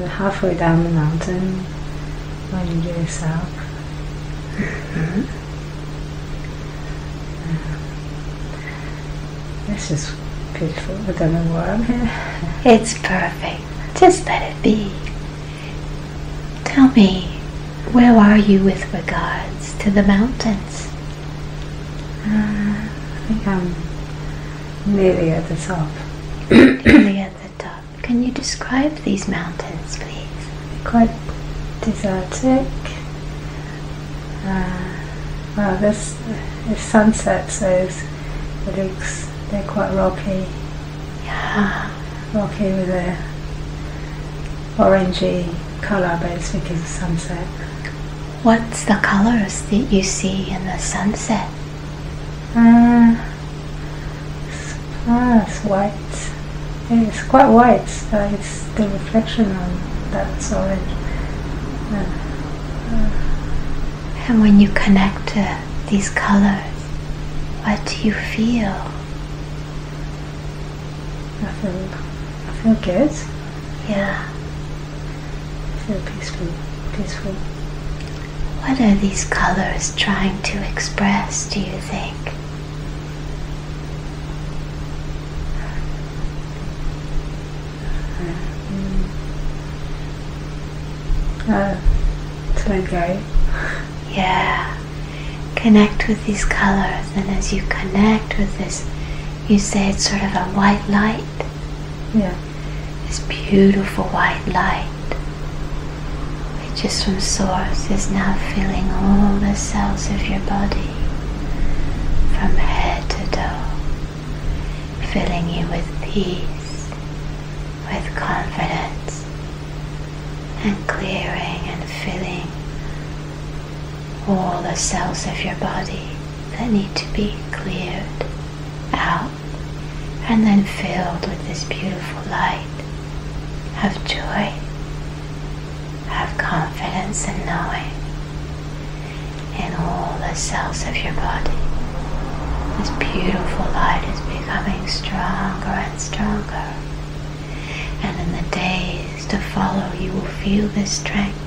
halfway down the mountain when you do this up. This is beautiful. I don't know why I'm here. It's perfect. Just let it be. Tell me, where are you with regards to the mountains? I think I'm nearly at the top. Nearly at the top. Can you describe these mountains, please? Quite desertic. Well, this is sunset, so they're quite rocky. Yeah. Rocky with a orangey colour, but it's because of sunset. What's the colours that you see in the sunset? It's white. It's quite white, but it's the reflection on that's orange. And when you connect to these colours, what do you feel? I feel good. Yeah. I feel peaceful. What are these colours trying to express, do you think? To let go. Yeah. Connect with these colours, and as you connect with this, you say it's sort of a white light. Yeah. This beautiful white light, which just from source is now filling all the cells of your body, from head to toe, filling you with peace, with confidence, and clearing and filling all the cells of your body that need to be cleared out, and then filled with this beautiful light of joy, of confidence and knowing in all the cells of your body. This beautiful light is becoming stronger and stronger, and in the days to follow you will feel this strength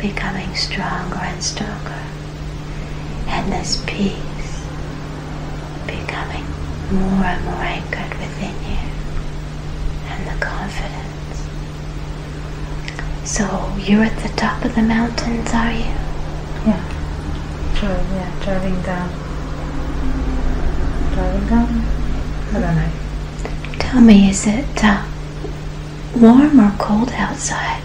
becoming stronger and stronger, and this peace becoming more and more anchored within you, and the confidence. So you're at the top of the mountains, are you? Yeah. Driving down. I don't know. Tell me, is it warm or cold outside?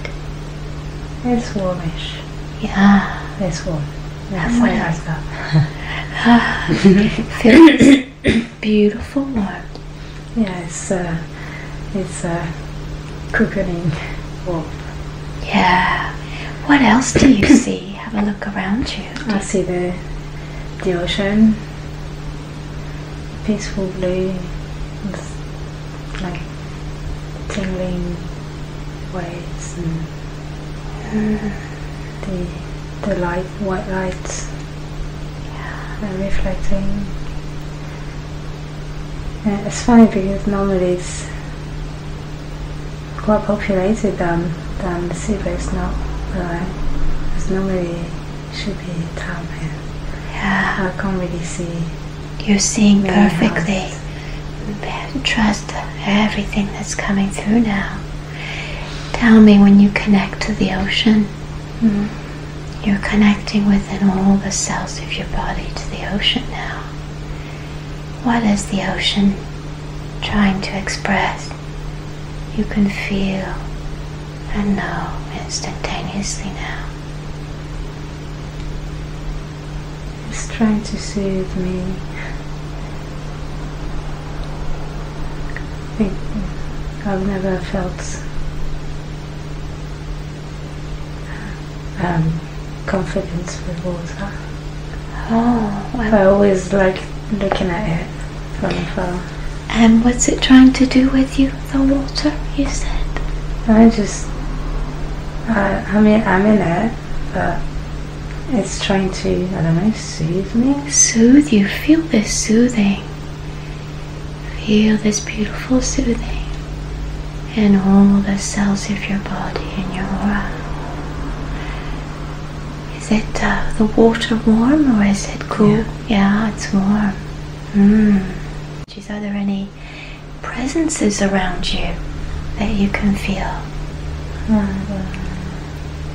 It's warmish. Yeah. It's warm. Yeah, And so what like that. Feel this beautiful warmth. Yeah, it's cooking warm. Yeah. What else do you see? Have a look around you. I see the ocean, peaceful blue, with like tingling waves, and the light, white light, reflecting. It's funny because normally it's quite populated down the sea, but it's not. Because normally it should be a town here. Yeah. I can't really see. You're seeing many perfectly. houses. Trust everything that's coming through now. Tell me, when you connect to the ocean, you're connecting within all the cells of your body to the ocean now. What is the ocean trying to express? You can feel and know instantaneously now. It's trying to soothe me. I think I've never felt confidence with water. Oh, I always like looking at it from afar. and what's it trying to do with you, the water, you said? I mean, I'm in it, but it's trying to, I don't know, soothe me. Soothe you. Feel this soothing. Feel this beautiful soothing in all the cells of your body and your aura. Is it the water warm or is it cool? Yeah, it's warm. Are there any presences around you that you can feel?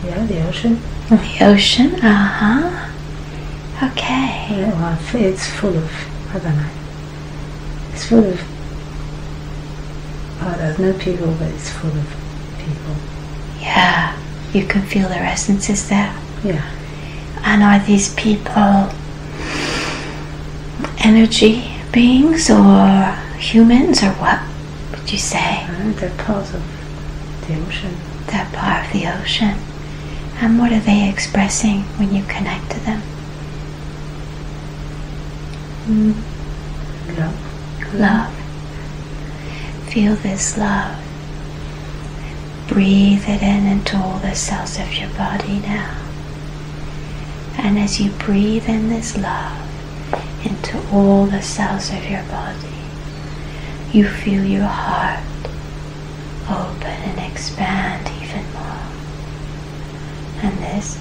Yeah, the ocean. The ocean? Okay. Yeah, well, it's full of, I don't know. It's full of, there's no people, but it's full of people. Yeah, you can feel their essences there. Yeah. And are these people energy beings or humans, or what would you say? They're part of the ocean. They're part of the ocean. And what are they expressing when you connect to them? Love. Love. Feel this love. Breathe it in into all the cells of your body now. And as you breathe in this love into all the cells of your body, you feel your heart open and expand even more. And this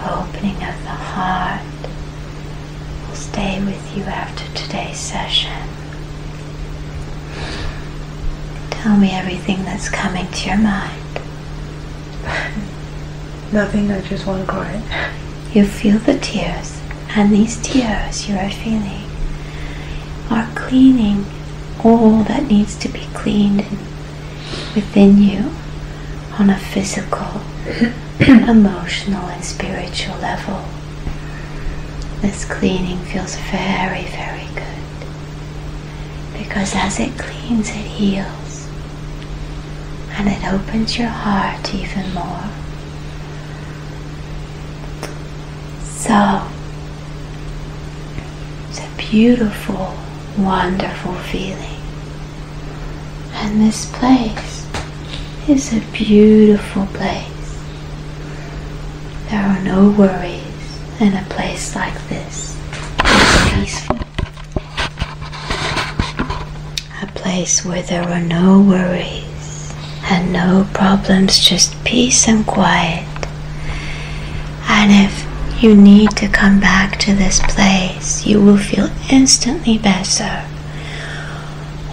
opening of the heart will stay with you after today's session. Tell me everything that's coming to your mind. Nothing, I just want to cry. You feel the tears, and these tears you are feeling are cleaning all that needs to be cleaned within you on a physical, emotional and spiritual level. This cleaning feels very, very good, because as it cleans, it heals, and it opens your heart even more. So, it's a beautiful, wonderful feeling. And this place is a beautiful place. There are no worries in a place like this. It's peaceful. A place where there are no worries and no problems, just peace and quiet. And if you need to come back to this place, you will feel instantly better.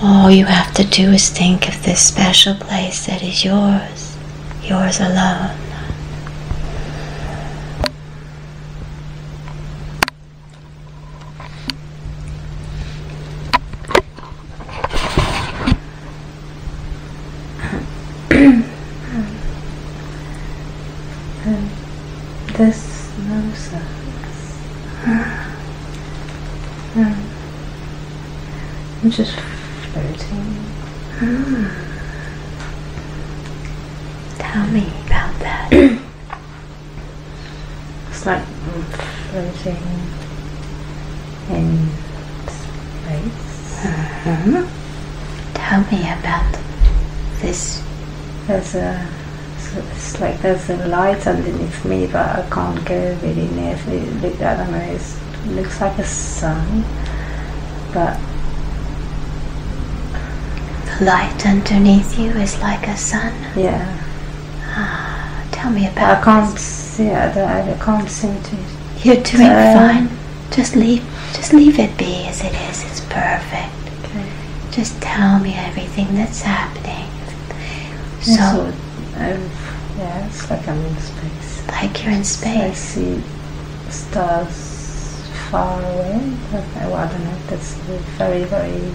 All you have to do is think of this special place that is yours, yours alone. There's no surface. I'm just floating. Tell me about that. It's like I'm floating in space. Tell me about this. It's like there's a light underneath me, but I can't go really near it. I don't know, it looks like a sun, but The light underneath you is like a sun. yeah. Tell me about I can't see it. I can't seem to. You're doing fine. Just leave it be as it is. It's perfect. Okay. Just tell me everything that's happening. So, yeah, it's like I'm in space. like you're in I space. see stars far away. Well, I don't know. That's very, very.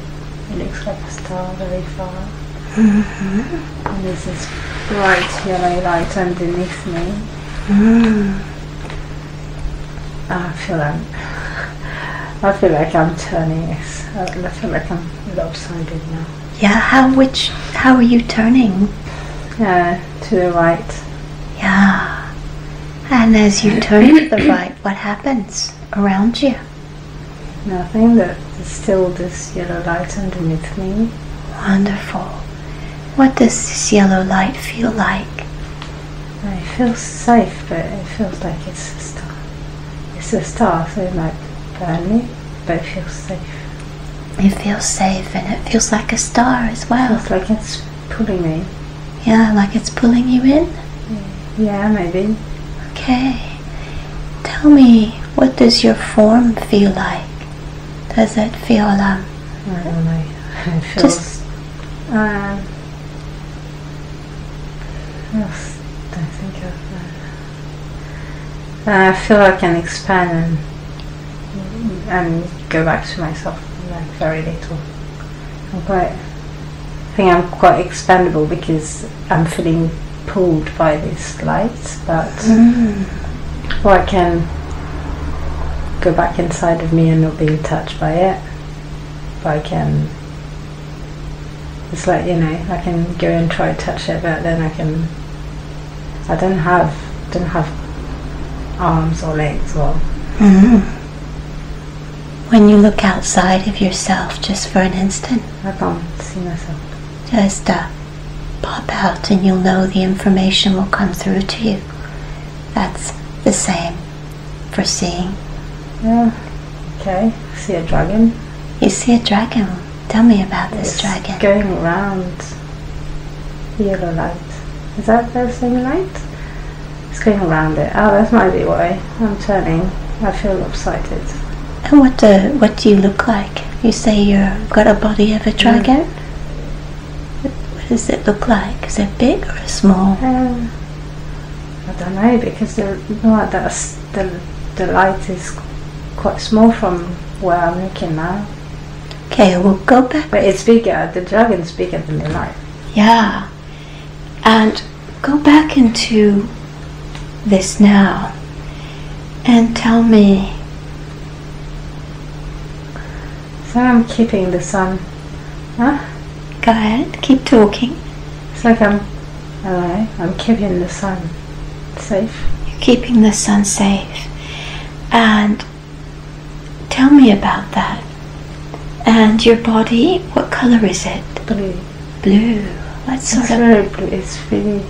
It looks like a star very far. And there's this bright yellow light underneath me. I feel like I'm turning. I feel like I'm lopsided now. Yeah, how are you turning? To the right. Yeah. And as you turn to the right, what happens around you? Nothing. There's still this yellow light underneath me. Wonderful. What does this yellow light feel like? It feels safe, but it feels like it's a star. It's a star, so it might burn me, but it feels safe. It feels safe and it feels like a star as It well. feels like it's pulling me. Yeah, like it's pulling you in? Yeah, maybe. Okay. Tell me, what does your form feel like? Does it feel, I don't know. It feels... don't think of... I feel I can expand and go back to myself, like very little. I think I'm quite expandable because I'm feeling pulled by this light, but or I can go back inside of me and not being touched by it. But I can, it's like, you know, I can go and try to touch it, but then I don't have arms or legs or... When you look outside of yourself just for an instant, I can't see myself. Just pop out and you'll know the information will come through to you. That's the same for seeing. Yeah, okay. I see a dragon. You see a dragon? Tell me about this dragon. Going around yellow light. Is that the same light? It's going around it. Oh, that might be why. I'm turning. I feel lopsided. And what do you look like? You say you've got a body of a dragon? What does it look like? Is it big or small? I don't know, because the light is quite small from where I'm looking now. Okay, we'll go back. But it's bigger. The dragon's bigger than the light. Yeah. And go back into this now and tell me. So I'm keeping the sun. Huh? Go ahead, keep talking. It's like I'm keeping the sun safe. You're keeping the sun safe. And tell me about that. And your body, what color is it? Blue. Blue. What sort of... very blue. It's really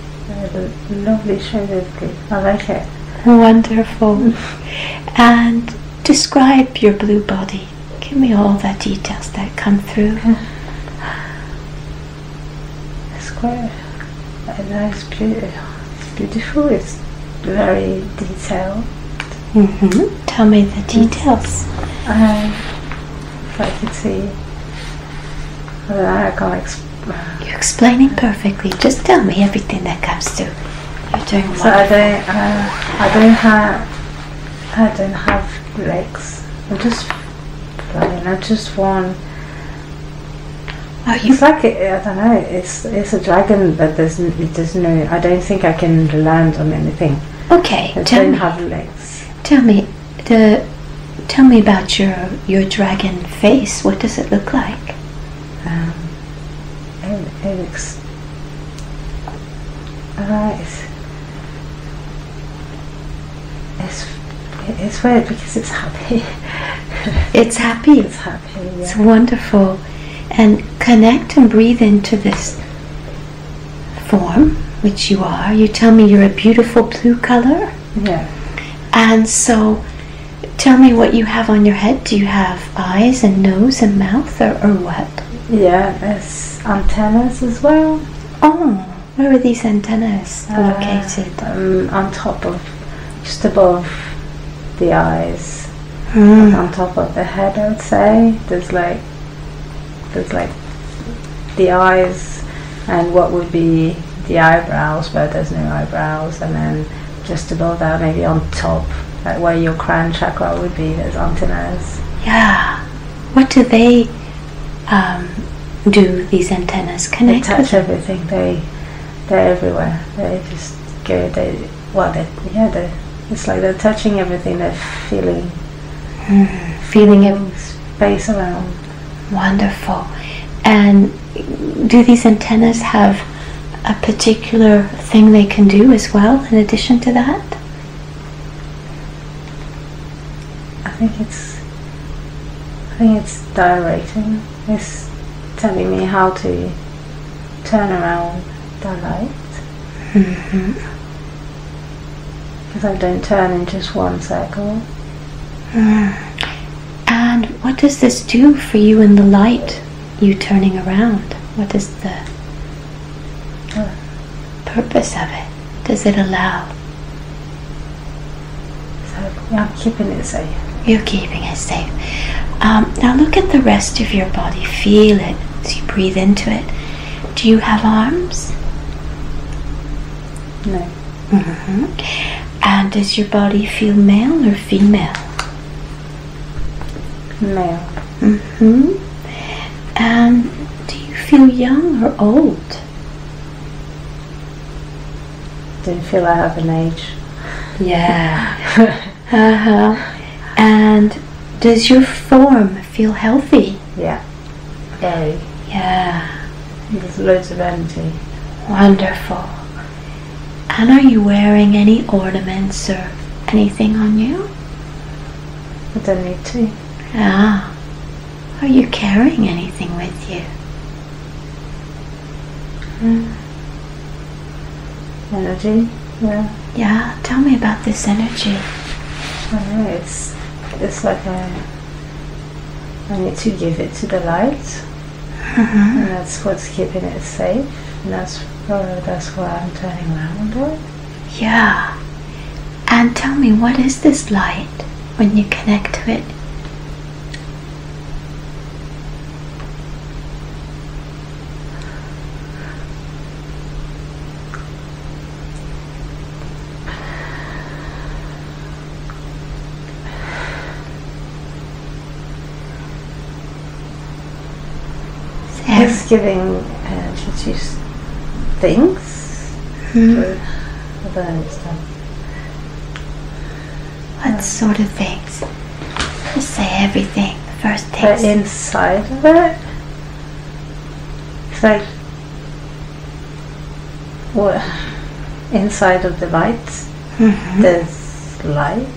lovely shade of blue. I like it. Wonderful. And describe your blue body. Give me all the details that come through. It's quite nice, beautiful. It's very detailed. Tell me the details. If I could see, I don't know, I can't explain. You're explaining perfectly. Just tell me everything that comes through. You're doing wonderful. So I don't have legs. I'm just flying. I just want. It's like I don't know. It's a dragon, but there's no. I don't think I can land on anything. Okay, I don't have legs. Tell me about your dragon face. What does it look like? It looks. It's weird because it's happy. It's happy. It's happy. Yeah. It's wonderful. And connect and breathe into this form, which you are. You tell me you're a beautiful blue color. Yeah. And so, tell me what you have on your head. Do you have eyes and nose and mouth, or what? Yeah, there's antennas as well. Oh, where are these antennas located? On top of, just above the eyes, on top of the head, I would say. There's like the eyes and what would be the eyebrows, but there's no eyebrows, and then just above that, maybe on top, like where your crown chakra would be, there's antennas. Yeah. What do they do, these antennas? Connect? They touch everything. They're everywhere. They just go. It's like they're touching everything. They're feeling space around. Wonderful. And do these antennas have a particular thing they can do as well in addition to that? I think it's directing. It's telling me how to turn around the light. Because I don't turn in just one circle. And what does this do for you in the light, you turning around? What is the... purpose of it? Does it allow? So I'm keeping it safe. You're keeping it safe. Now look at the rest of your body. Feel it as you breathe into it. Do you have arms? No. And does your body feel male or female? Male. And do you feel young or old? Don't feel I have an age. Yeah. And does your form feel healthy? Yeah. Very. Yeah. There's loads of energy. Wonderful. And are you wearing any ornaments or anything on you? I don't need to. Ah. Are you carrying anything with you? Energy? Yeah. Yeah. Tell me about this energy. I know, it's like I need to give it to the light. And that's what's keeping it safe. And that's why I'm turning around. Yeah. And tell me, what is this light when you connect to it? It's giving energy to things. I don't understand. What sort of things? Just say everything. The first But things. inside of it, it's like inside of the light, there's light.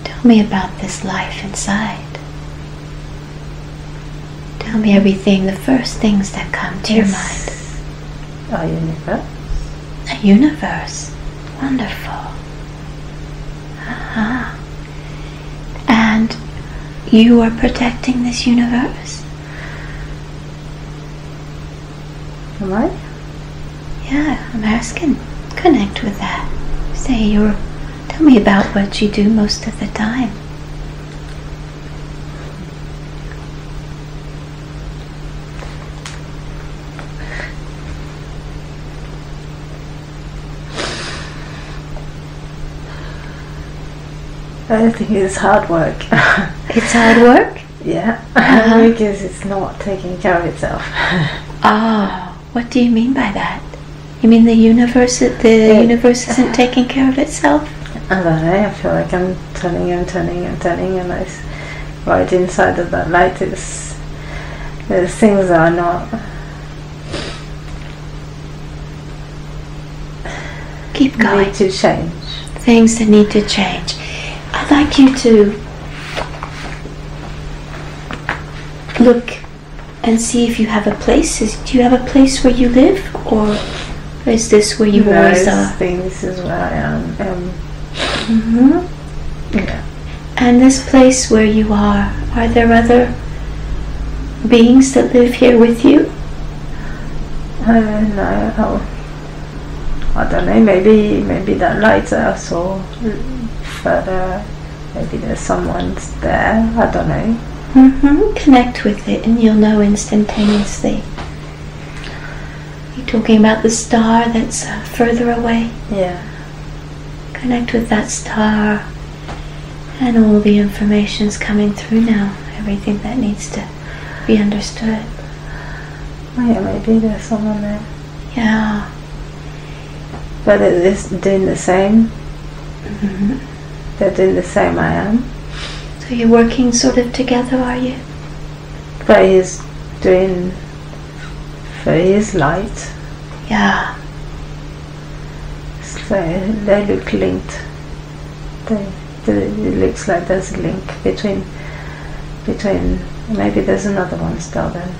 Tell me about this life inside. Tell me everything, the first things that come to your mind. Our universe. A universe. Wonderful. And you are protecting this universe? Am I? Yeah, I'm asking. Connect with that. Tell me about what you do most of the time. I think it's hard work. It's hard work? Yeah, because it's not taking care of itself. Oh, what do you mean by that? You mean the universe universe isn't taking care of itself? I don't know, I feel like I'm turning and right inside of that light there's things that are not. Keep going. Need to change. Things that need to change. I'd like you to look and see if you have a place. Do you have a place where you live, or is this where you always are? I think this is where I am. Yeah. And this place where you are there other beings that live here with you? No. I don't know, maybe that light I saw further, maybe there's someone there, I don't know. Connect with it and you'll know instantaneously. You're talking about the star that's further away? Yeah. Connect with that star and all the information's coming through now, everything that needs to be understood. Oh yeah, maybe there's someone there. Yeah. But it's doing the same. They're doing the same I am. So you're working sort of together, are you? But he's doing for his light. Yeah. So they look linked. It looks like there's a link between. Maybe there's another one still then.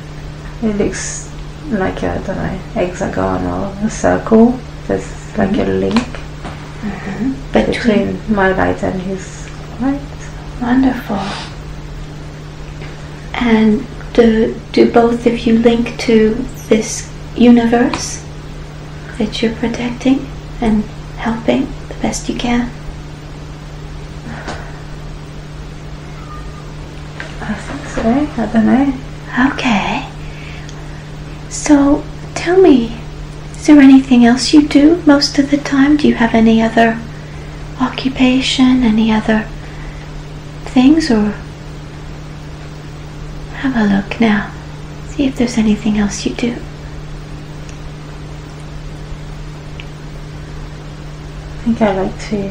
It looks like I don't know, hexagon or a circle. There's like a link between my light and his light. Wonderful. And do both of you link to this universe that you're protecting and helping the best you can? I think so. I don't know. Okay. So tell me, is there anything else you do most of the time? Do you have any other occupation, any other things, or have a look now. See if there's anything else you do. I think I like to,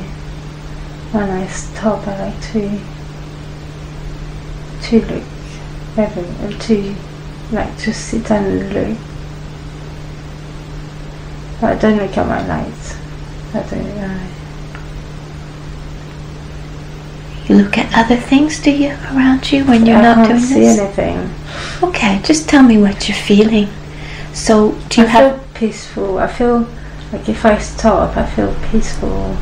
when I stop, I like to look to sit and look. But I don't look at my lights. I don't. You look at other things, do you, around you when you're not doing this? I can't see anything. Okay, just tell me what you're feeling. So, do you I feel peaceful. I feel like if I stop, I feel peaceful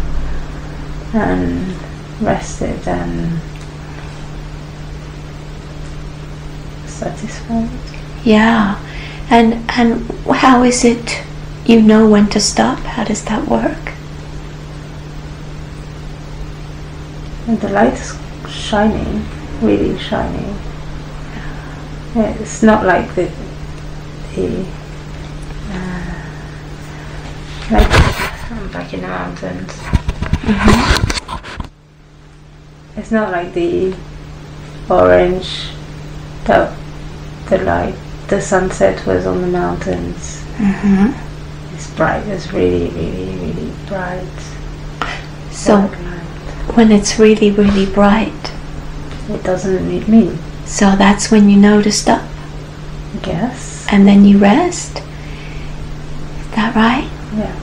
and rested and satisfied. Yeah. And how is it you know when to stop? How does that work? And the light is shining, really shining. It's not like like I'm back in the mountains. Mm-hmm. It's not like the orange that the light, the sunset was on the mountains. Mm-hmm. It's bright. It's really, really, really bright. So when it's really, really bright, it doesn't need me. So that's when you know to stop. Yes. And then you rest. Is that right? Yeah.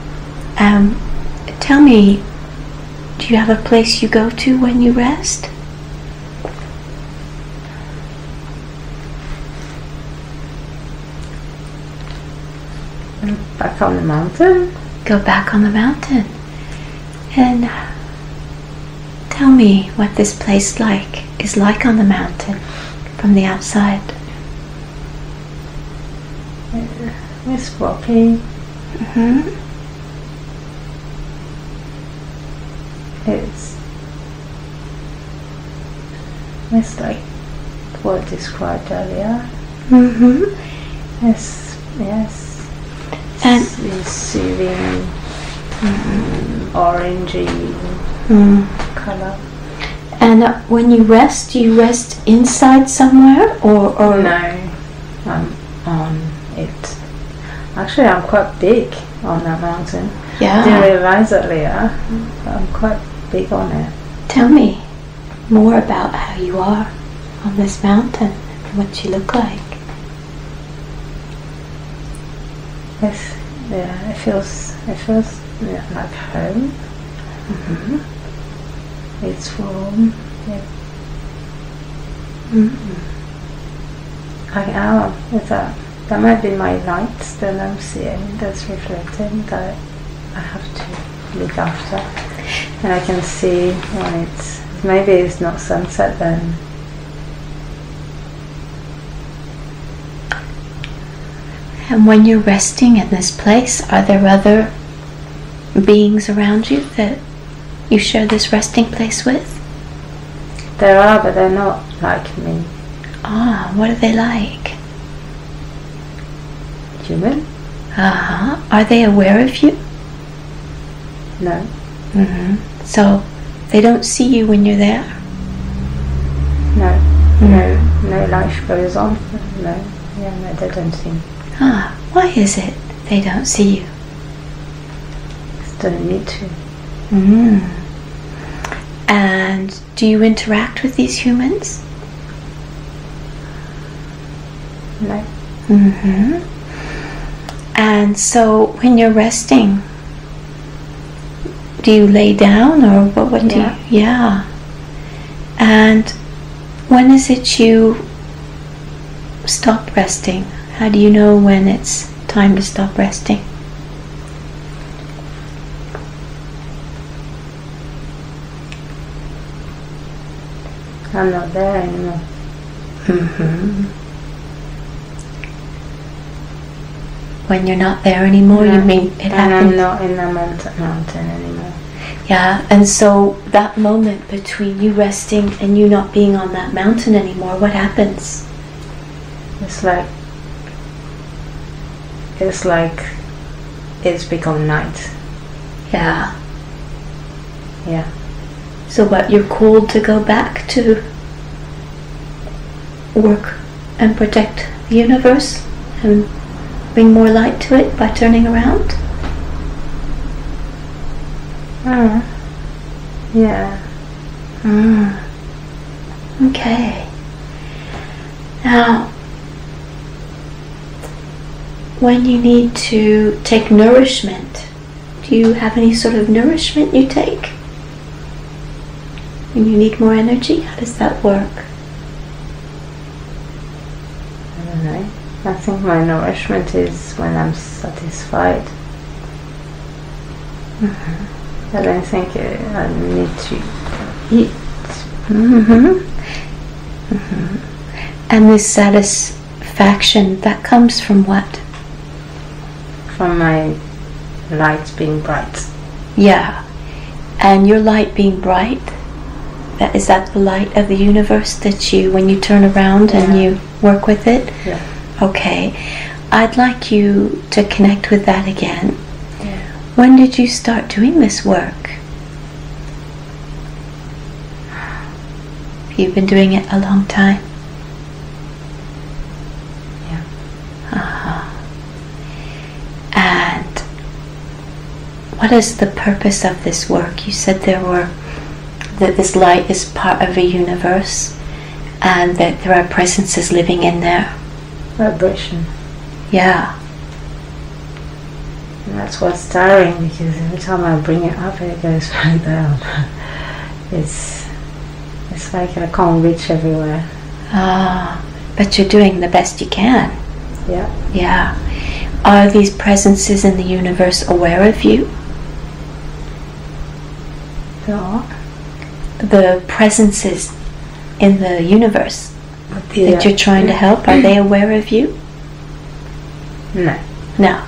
Tell me, do you have a place you go to when you rest? Back on the mountain? Go back on the mountain. And tell me what this place is like on the mountain from the outside. It's rocky. Mm-hmm. It's like what I described earlier. Mm-hmm. Yes. And it's soothing, orangey color. And when you rest, do you rest inside somewhere or No, I'm on it. Actually, I'm quite big on that mountain. Yeah. I didn't realize earlier. I'm quite big on it. Tell me more about how you are on this mountain and what you look like. It feels like home. Mm-hmm. It's warm. Yeah. That might be my lights that I'm seeing that's reflecting that I have to look after, and I can see when maybe it's not sunset then. And when you're resting in this place, are there other beings around you that you share this resting place with? There are, but they're not like me. Ah, what are they like? Human? Uh-huh. Are they aware of you? No. Mm-hmm. So they don't see you when you're there? No. Mm-hmm. No life goes on. No. Yeah, no, they don't see me. Ah, why is it they don't see you? Don't need to. Mm. And do you interact with these humans? No. Mm-hmm. And so when you're resting, do you lay down or what do you? Yeah. And when is it you stop resting? How do you know when it's time to stop resting? I'm not there anymore. Mm-hmm. When you're not there anymore, you mean it and happens? I'm not in the mountain anymore. Yeah, and so that moment between you resting and you not being on that mountain anymore, what happens? It's like it's become night. Yeah. Yeah. So what, you're called to go back to work and protect the universe and bring more light to it by turning around? Yeah. Okay. Now, when you need to take nourishment, do you have any sort of nourishment you take? When you need more energy, how does that work? I don't know. I think my nourishment is when I'm satisfied. I don't think I need to eat. And this satisfaction, that comes from what? From my light being bright. Yeah. And your light being bright, is that the light of the universe that you, when you turn around and you work with it? Yeah. Okay. I'd like you to connect with that again. Yeah. When did you start doing this work? You've been doing it a long time? Yeah. And what is the purpose of this work? You said that this light is part of a universe and that there are presences living in there. Vibration. Yeah. And that's what's tiring, because every time I bring it up it goes back down. It's like I can't reach everywhere. But you're doing the best you can. Yeah. Yeah. Are these presences in the universe aware of you? The presences in the universe that you're trying to help, are they aware of you? No. No.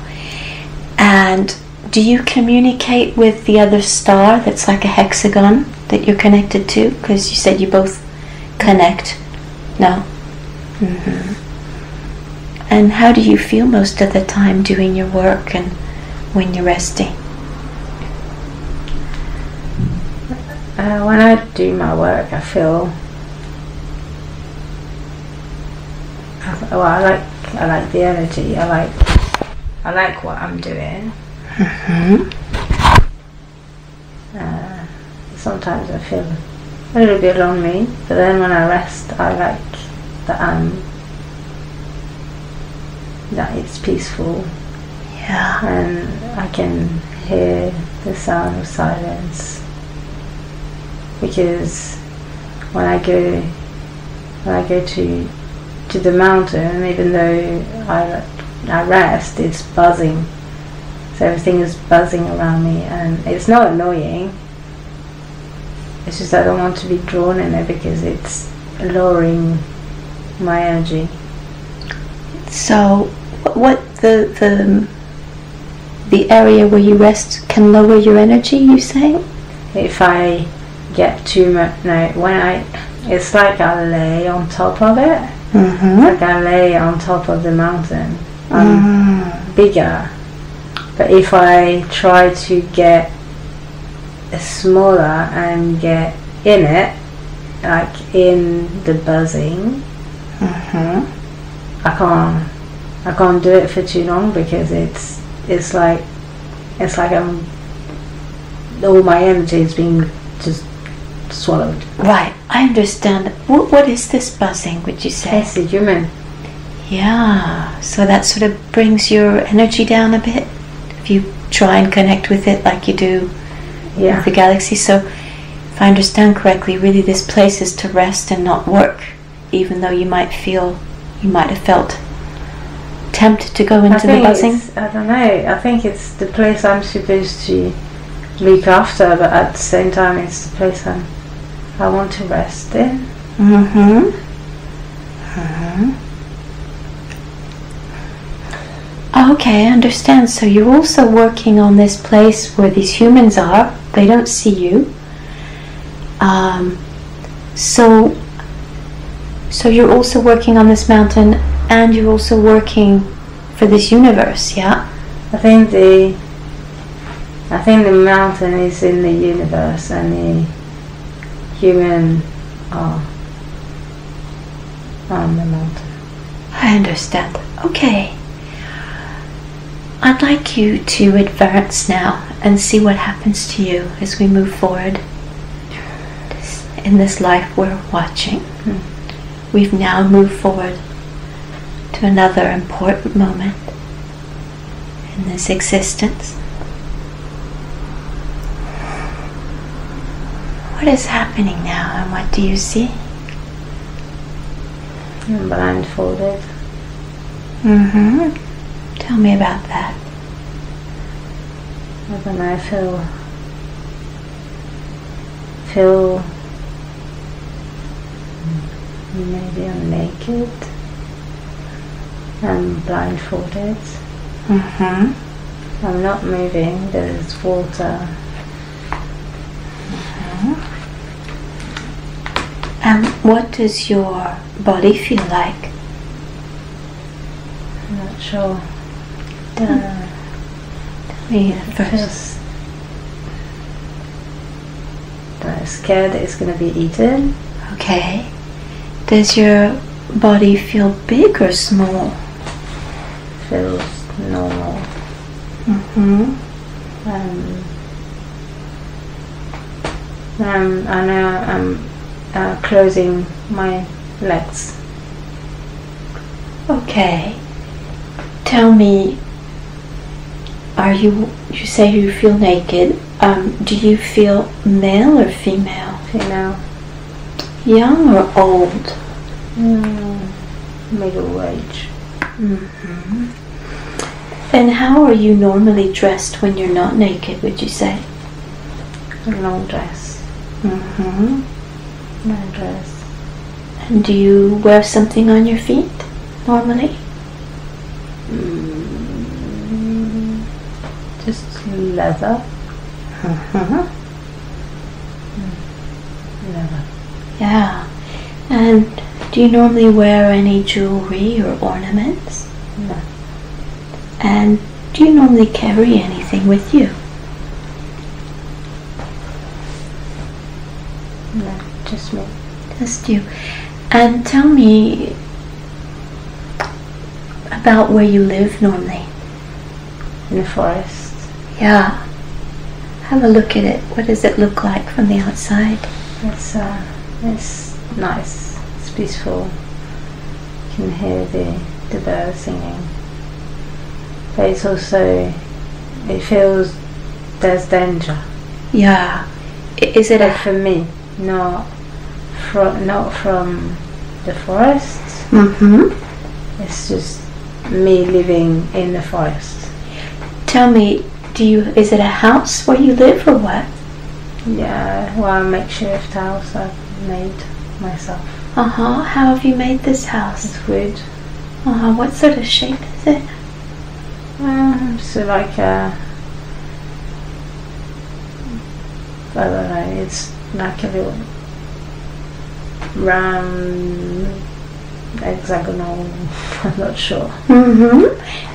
And do you communicate with the other star that's like a hexagon that you're connected to? Because you said you both connect. No? And how do you feel most of the time doing your work and when you're resting? When I do my work, I feel I like the energy. I like what I'm doing. Sometimes I feel a little bit lonely, but then when I rest, I like that it's peaceful. Yeah. And I can hear the sound of silence. Because when I go to the mountain, even though I rest, it's buzzing. So everything is buzzing around me, and it's not annoying. It's just I don't want to be drawn in it because it's lowering my energy. So, what the area where you rest can lower your energy, you say? If I get too much, it's like I lay on top of it. Like I lay on top of the mountain. I'm bigger, but if I try to get smaller and get in it, like in the buzzing, I can't do it for too long, because it's like all my energy is being just swallowed. Right, I understand. What is this buzzing, would you say? It's a human. Yeah, so that sort of brings your energy down a bit if you try and connect with it like you do with the galaxy. So if I understand correctly, really this place is to rest and not work, even though you might have felt tempted to go into the buzzing. I don't know, I think it's the place I'm supposed to look after, but at the same time it's the place I want to rest in. Okay, I understand. So you're also working on this place where these humans are. They don't see you. So you're also working on this mountain, and you're also working for this universe, yeah? I think the mountain is in the universe, and the human are on the mountain. I understand. Okay. I'd like you to advance now and see what happens to you as we move forward in this life we're watching. We've now moved forward to another important moment in this existence. What is happening now, and what do you see? I'm blindfolded. Tell me about that. When I feel maybe I'm naked. I'm blindfolded. I'm not moving. There's water. And what does your body feel like? I'm not sure. Tell me first. I'm scared that it's going to be eaten. Okay. Does your body feel big or small? Feels normal. I know I'm closing my legs. Okay. Tell me, you say you feel naked. Do you feel male or female? Female. Young or old? Middle age. And how are you normally dressed when you're not naked, would you say? A long dress. Long dress. And do you wear something on your feet normally? Just leather. Leather. Yeah. And do you normally wear any jewelry or ornaments? No. And do you normally carry anything with you? No, just me. Just you. And tell me about where you live normally. In the forest. Yeah. Have a look at it. What does it look like from the outside? It's nice. It's peaceful. You can hear the birds singing. But it's also, it feels there's danger. Yeah. Is it but for me, not from the forest. It's just me living in the forest. Tell me, is it a house where you live or what? Yeah, well, a makeshift house I've made myself. How have you made this house? It's wood. What sort of shape is it? So like I don't know, it's like a little round hexagonal. I'm not sure.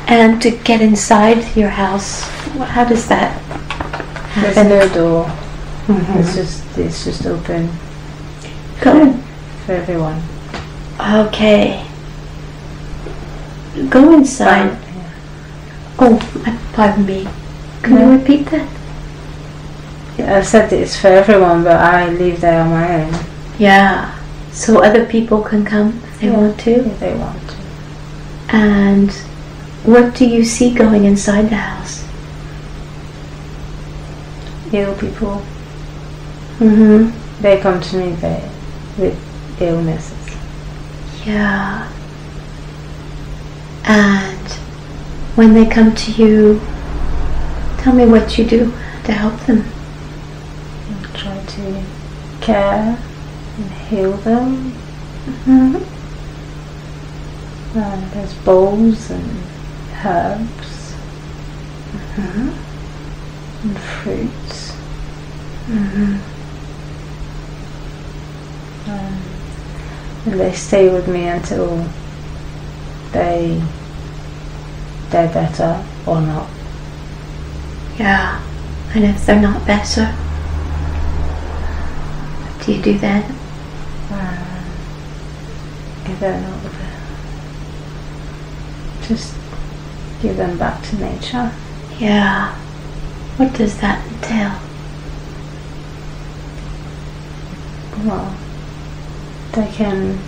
And to get inside your house, how does that happen? There's no door. It's just open. Go for everyone. Okay. Go inside. Oh, pardon me. Can you repeat that? I said it's for everyone, but I live there on my own. Yeah. So other people can come if they want to? If they want to. And what do you see going inside the house? Ill people. They come to me with illnesses. Yeah. And when they come to you, tell me what you do to help them. I try to care and heal them. There's bowls and herbs and fruits. And they stay with me until they're better or not. Yeah, and if they're not better, what do you do then? If they're not better, just give them back to nature. Yeah, what does that entail? Well, they can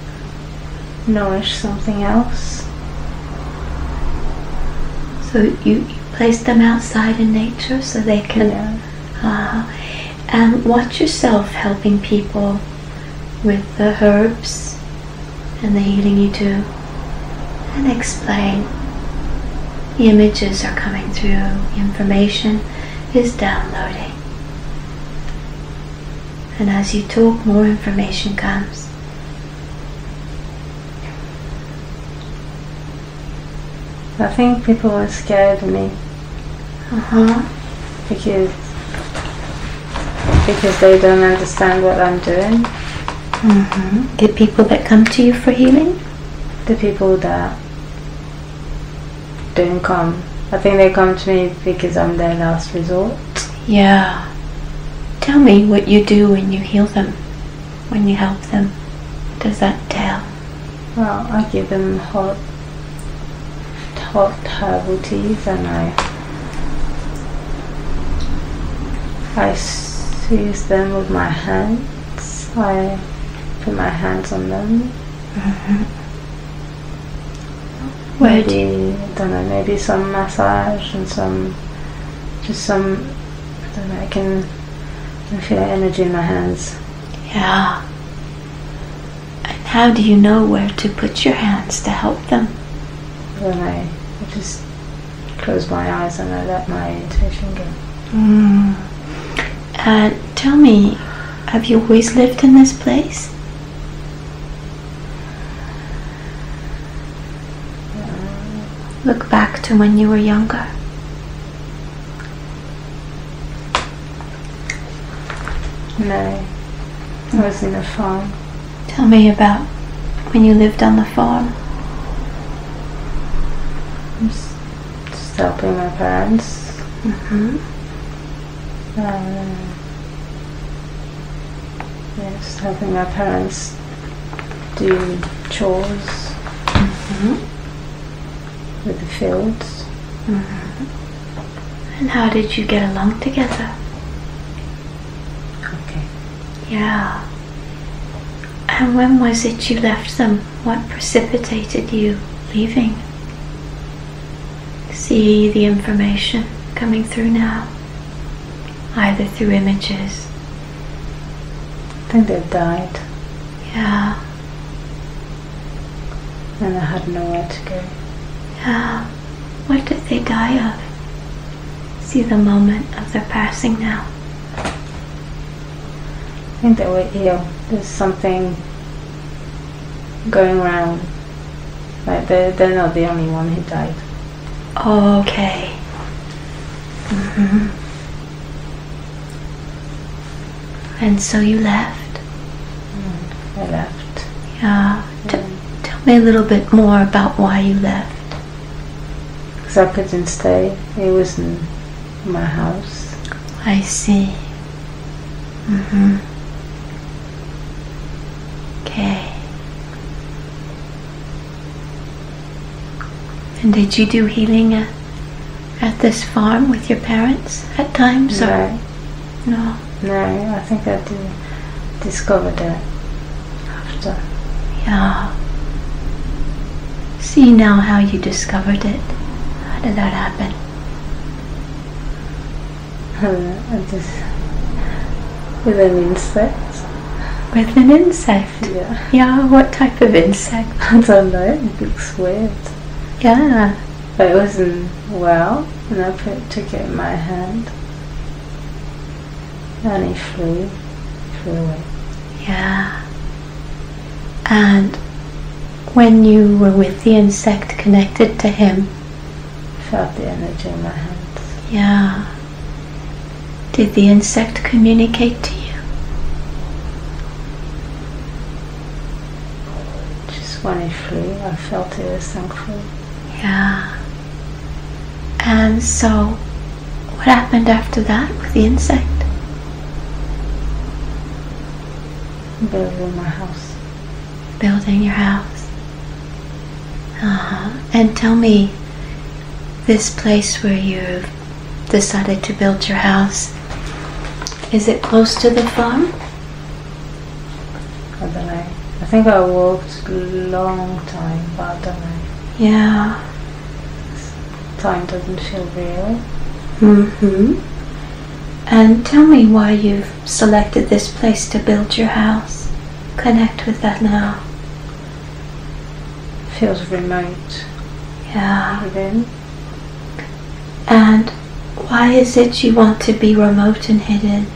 nourish something else. So you place them outside in nature so they can... Yeah. And watch yourself helping people with the herbs and the healing you do. And explain. The images are coming through, information is downloading. And as you talk, more information comes. I think people are scared of me. Because they don't understand what I'm doing. The people that come to you for healing? The people that don't come. I think they come to me because I'm their last resort. Yeah. Tell me what you do when you heal them, when you help them. What does that entail? Well, I give them hot herbal teas, and I soothe them with my hands. I put my hands on them. Maybe, I don't know, maybe some massage and some, I don't know, I can feel energy in my hands. Yeah. And how do you know where to put your hands to help them? When I just close my eyes and I let my intuition go. And tell me, have you always lived in this place? Look back to when you were younger. No, I was in a farm. Tell me about when you lived on the farm. Just helping my parents. Just helping my parents do chores with the fields. And how did you get along together? Okay. Yeah. And when was it you left them? What precipitated you leaving? See the information coming through now, either through images. I think they died. Yeah. And I had nowhere to go. Yeah. What did they die of? See the moment of their passing now. I think they were ill. There's something going around. Like they're not the only one who died. Okay. And so you left? I left. Yeah. Tell me a little bit more about why you left. Because I couldn't stay. It wasn't my house. I see. Okay. And did you do healing at this farm with your parents at times? No. No. No, I think I discovered it after. Yeah. See now how you discovered it. How did that happen? With an insect. With an insect? Yeah. Yeah, what type of insect? I don't know, it looks weird. Yeah. But it wasn't well, and I took it in my hand. And he flew away. Yeah. And when you were with the insect connected to him, felt the energy in my hands. Yeah. Did the insect communicate to you? Just when it flew, I felt it was thankful. Yeah. And so, what happened after that with the insect? Building my house. Building your house. And tell me, this place where you've decided to build your house, is it close to the farm? I don't know. I think I walked a long time, but I don't know. Yeah. Time doesn't feel real. And tell me why you've selected this place to build your house. Connect with that now. Feels remote. Yeah. Within. And why is it you want to be remote and hidden?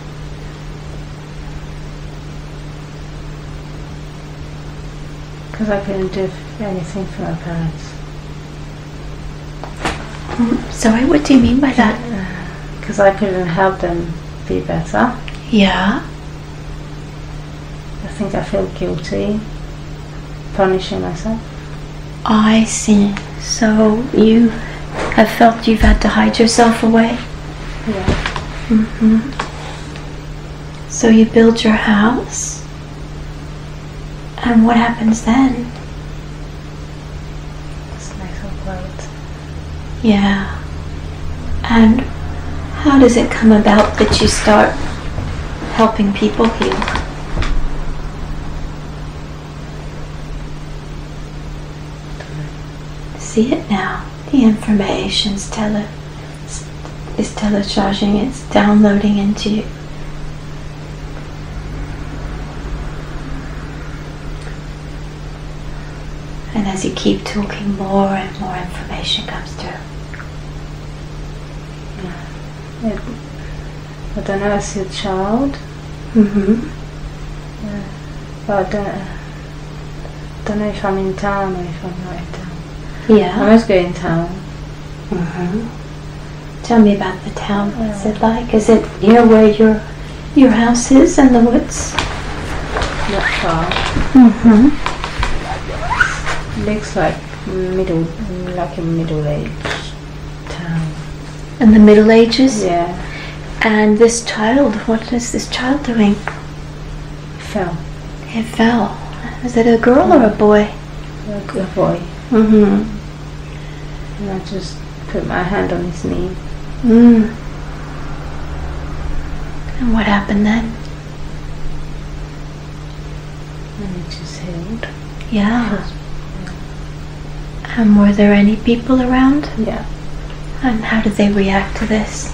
Because I couldn't do anything for my parents. Sorry, what do you mean by that? Because I couldn't help them be better. Yeah. I think I feel guilty punishing myself. I see. So you have felt you've had to hide yourself away? Yeah. So you build your house, and what happens then? It's nice and quiet. Yeah. And how does it come about that you start helping people heal? See it now. The information's is telecharging, it's downloading into you. And as you keep talking, more and more information comes through. I don't know, I see a child. But I don't know if I'm in town or if I'm not in town. Yeah. I must go in town. Tell me about the town. What's it like? Is it near where your house is in the woods? Not far. Looks like a middle-aged town. In the Middle Ages? Yeah. And this child, what is this child doing? Fell. It fell. Is it a girl or a boy? A boy. And I just put my hand on his knee. And what happened then? And it just healed. Yeah. And were there any people around? Yeah. And how did they react to this?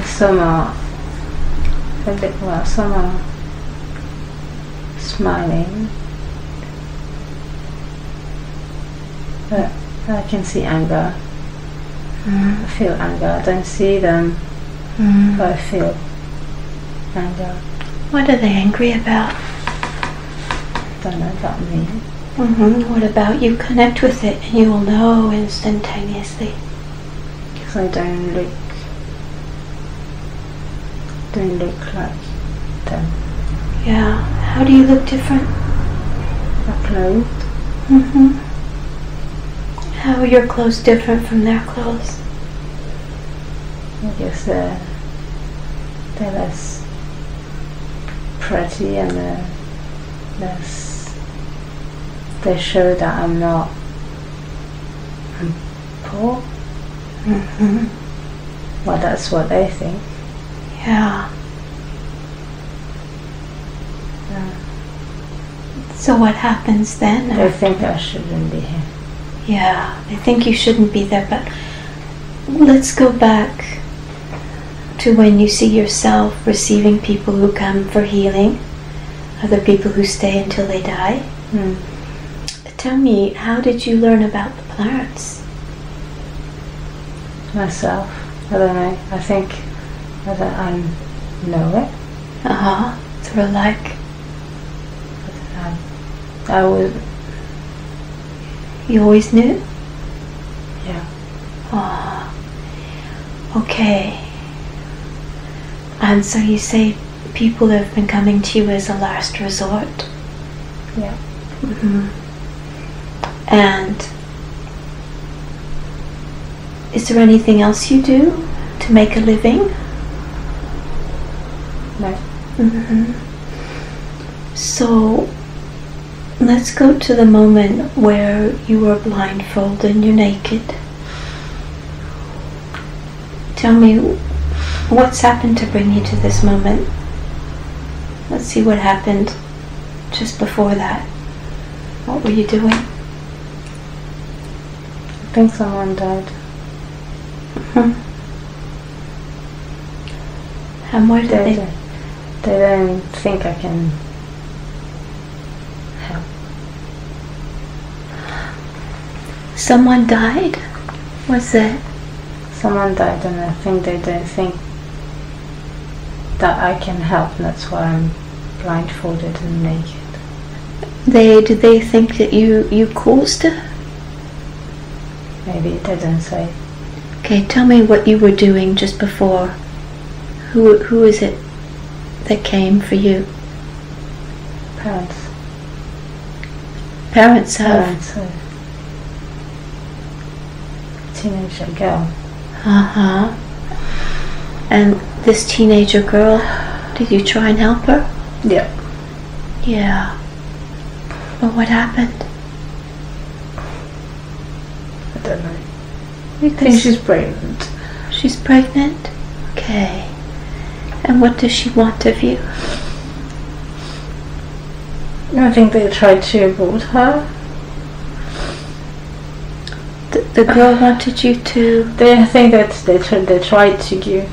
Some are some are smiling. But I can see anger. I feel anger. I don't see them, but I feel anger. What are they angry about? Don't know about me. What about you? Connect with it and you will know instantaneously. Because I don't look like them. Yeah. How do you look different? I'm clothed. How are your clothes different from their clothes? I guess they're less pretty and they're less. They show that I'm poor. Well, that's what they think. Yeah. So what happens then? They think I shouldn't be here. Yeah, they think you shouldn't be there, but let's go back to when you see yourself receiving people who come for healing, other people who stay until they die. Tell me, how did you learn about the plants? Myself, I don't know. I think I know it. Sort of like. I would. You always knew? Yeah. Ah. Okay. And so you say people have been coming to you as a last resort. Yeah. And is there anything else you do to make a living? No. So let's go to the moment where you were blindfolded and you're naked. Tell me what's happened to bring you to this moment. Let's see what happened just before that. What were you doing? I think someone died. And where did they? They don't think I can help. Someone died? Was it? Someone died, and I think they don't think that I can help. That's why I'm blindfolded and naked. Did they think that you caused it? Maybe they don't say. Okay, tell me what you were doing just before. Who is it that came for you? Parents. Parents have. Parents of a teenager girl. And this teenager girl, did you try and help her? Yeah. Yeah. But what happened? I don't know. I think she's pregnant. She's pregnant? Okay. And what does she want of you? I think they tried to abort her. The girl wanted you to... I think that they tried to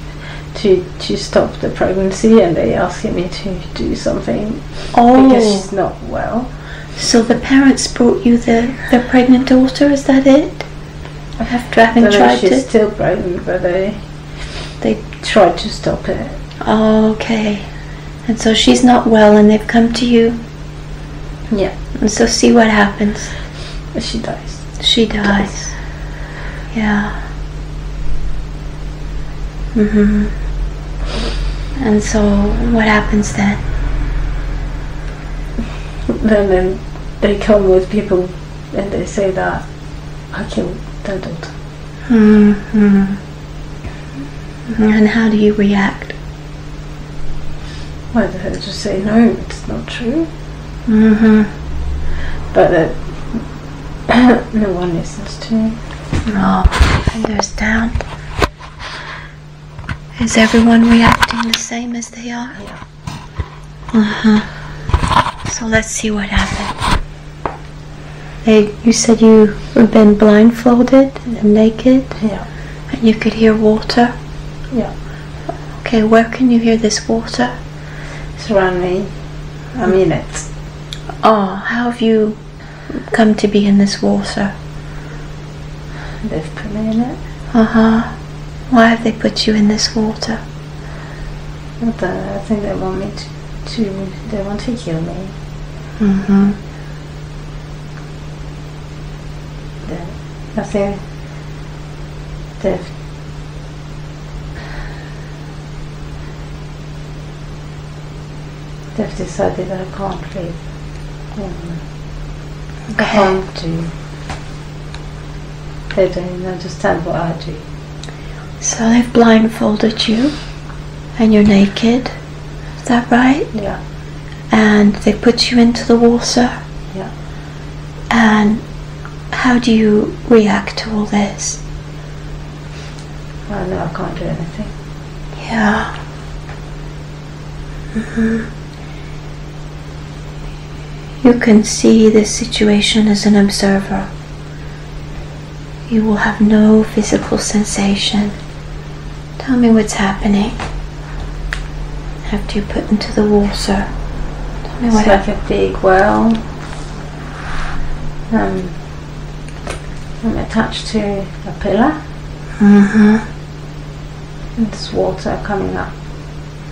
stop the pregnancy, and they asked me to do something because she's not well. So the parents brought you the pregnant daughter, is that it? After having tried to... She's still pregnant, but they tried to stop it. Oh, okay. And so she's not well and they've come to you. Yeah. And so see what happens. She dies. She dies. Yeah. And so what happens then? Then they come with people and they say that I killed their daughter. And how do you react? I just say no, it's not true. But no one listens to me. Oh, fingers down. Is everyone reacting the same as they are? Yeah. So let's see what happened. You said you had been blindfolded and naked? Yeah. And you could hear water? Yeah. Okay, where can you hear this water? It's around me. I'm in it. Oh, how have you come to be in this water? They've put me in it. Why have they put you in this water? I think they want me they want to kill me. I think they've decided I can't live. I can't do. They don't understand what I do. So they've blindfolded you and you're naked, is that right? Yeah. And they put you into the water? Yeah. And how do you react to all this? I know I can't do anything. Yeah. You can see this situation as an observer. You will have no physical sensation. Tell me what's happening after you put into the water. Tell me what It's like a big well. I'm attached to a pillar. And there's water coming up.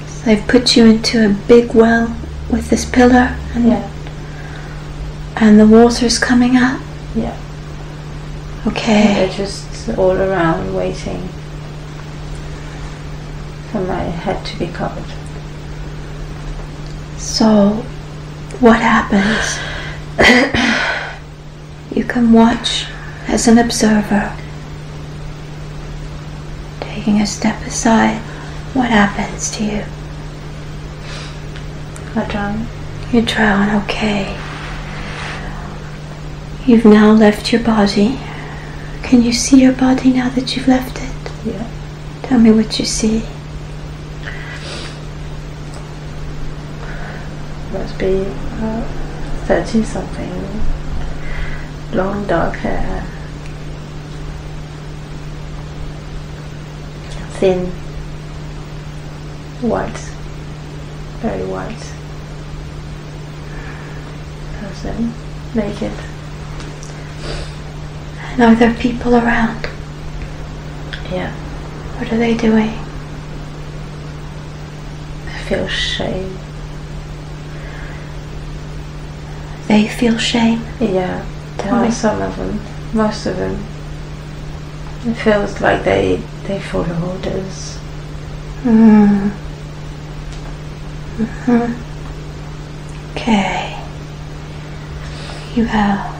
So they've put you into a big well with this pillar, and the water's coming up. Yeah. Okay. They just just all around waiting for my head to be covered. So, what happens? You can watch as an observer, taking a step aside. What happens to you? I drown. You drown, okay. You've now left your body. Can you see your body now that you've left it? Yeah. Tell me what you see. Must be 30 something. Long dark hair. Thin. White. Very white. Person. Naked. And are there people around? Yeah. What are they doing? I feel shame. They feel shame? Yeah. Tell me. Some of them. Most of them. It feels like they follow orders. Okay. You have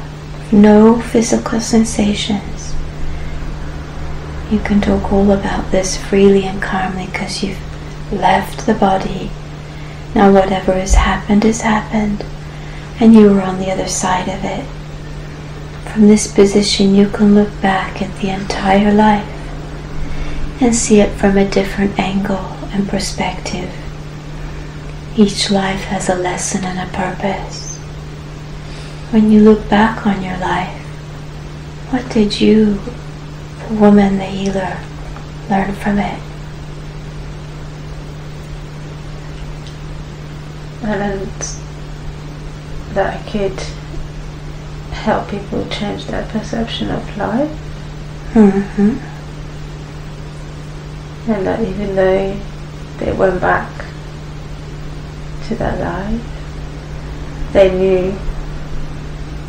no physical sensations. You can talk all about this freely and calmly because you've left the body. Now whatever has happened, and you were on the other side of it. From this position you can look back at the entire life and see it from a different angle and perspective. Each life has a lesson and a purpose. When you look back on your life, what did you, the woman, the healer, learn from it? I learned that I could help people change their perception of life. And that even though they went back to their life, they knew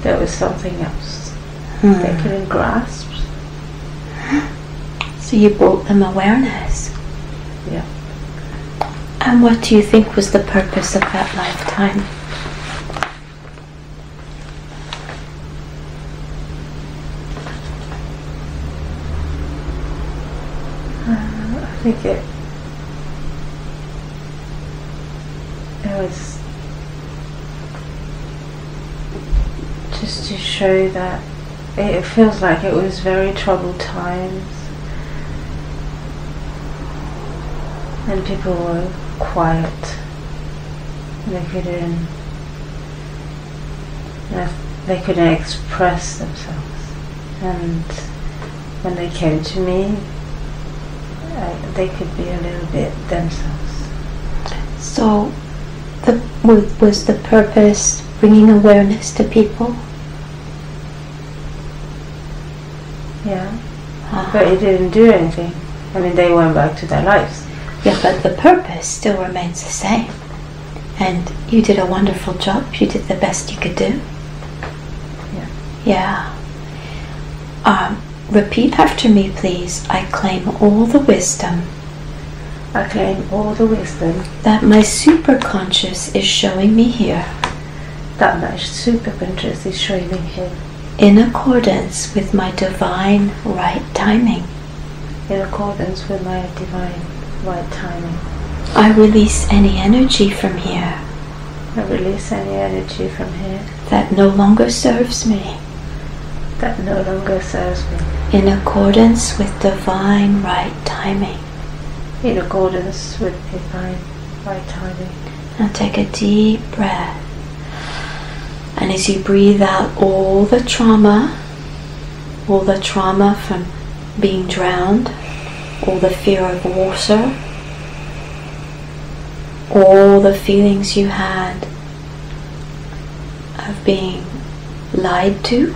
there was something else they couldn't grasp. So you brought them awareness. Yeah. And what do you think was the purpose of that lifetime? I think it was just to show that it feels like it was very troubled times and people were quiet. They couldn't express themselves, and when they came to me, they could be a little bit themselves. So, was the purpose bringing awareness to people? Yeah, but it didn't do anything. I mean, they went back to their lives. Yeah, but the purpose still remains the same. And you did a wonderful job. You did the best you could do. Yeah. Repeat after me, please. I claim all the wisdom. I claim all the wisdom that my superconscious is showing me here. That my superconscious is showing me here. In accordance with my divine right timing. In accordance with my divine right timing. I release any energy from here. I release any energy from here. That no longer serves me. That no longer serves me. In accordance with divine right timing. In accordance with divine right timing. Now take a deep breath. And as you breathe out all the trauma from being drowned, all the fear of water, all the feelings you had of being lied to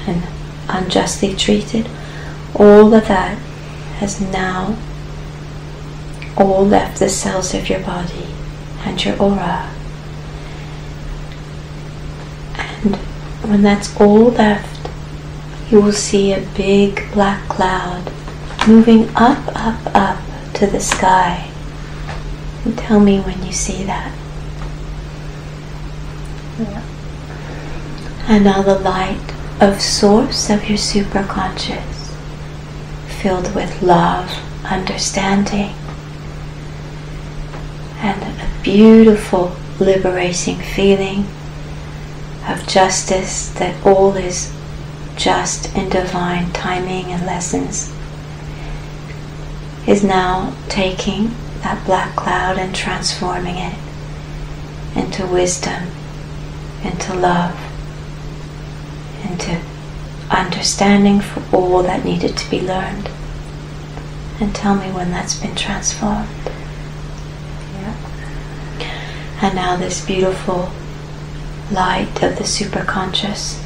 and unjustly treated, all of that has now all left the cells of your body and your aura. And when that's all left, you will see a big black cloud moving up, up, up to the sky. And tell me when you see that. Yeah. And now the light of source of your superconscious, filled with love, understanding, and a beautiful liberating feeling of justice, that all is just in divine timing and lessons, is now taking that black cloud and transforming it into wisdom, into love, into understanding for all that needed to be learned. And tell me when that's been transformed. Yeah. And now this beautiful light of the superconscious,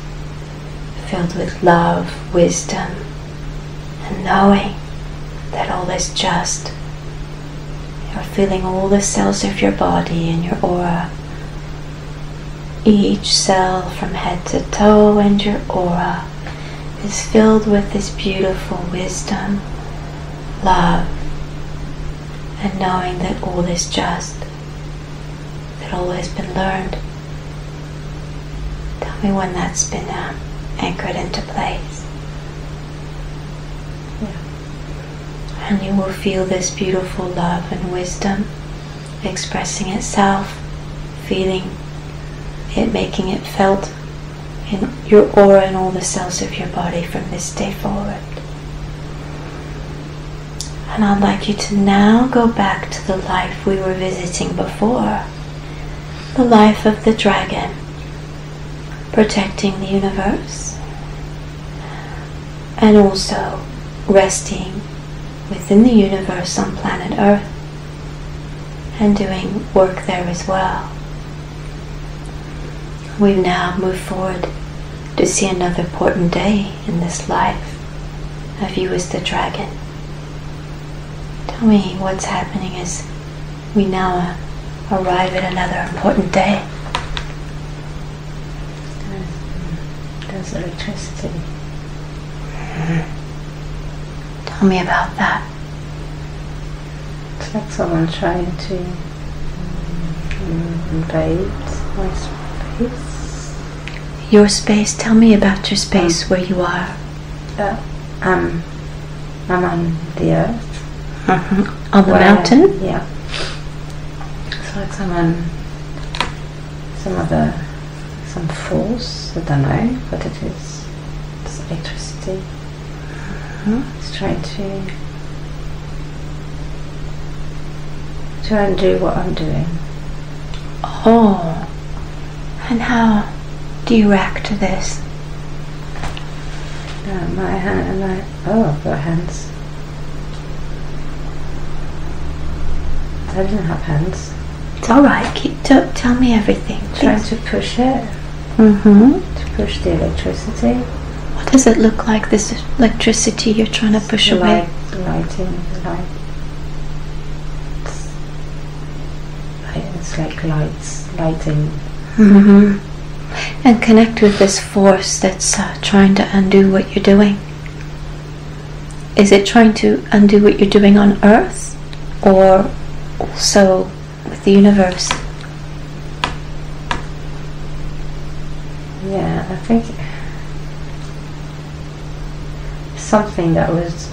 filled with love, wisdom, and knowing that all is just. You're feeling all the cells of your body and your aura. Each cell from head to toe and your aura is filled with this beautiful wisdom, love, and knowing that all is just, that all has been learned. Tell me when that's been anchored into place. Yeah. And you will feel this beautiful love and wisdom expressing itself, feeling it, making it felt in your aura and all the cells of your body from this day forward. And I'd like you to now go back to the life we were visiting before, the life of the dragon, protecting the universe, and also resting within the universe on planet Earth, and doing work there as well. We've now moved forward to see another important day in this life of you as the dragon. Tell me what's happening as we now arrive at another important day. There's electricity. Tell me about that. It's like someone trying to invade my space. Your space. Tell me about your space, where you are. I'm on the earth. On the mountain? Yeah. It's like some force, I don't know what it is. It's electricity. It's trying to undo what I'm doing. Oh, and how do you react to this? My hand, I've got hands. I didn't have hands. It's alright, tell me everything. Trying to push it. To push the electricity. What does it look like, this electricity you're trying to push away? Lighting, light. It's like lighting. And connect with this force that's trying to undo what you're doing. Is it trying to undo what you're doing on Earth, or also with the universe? Yeah, I think something that was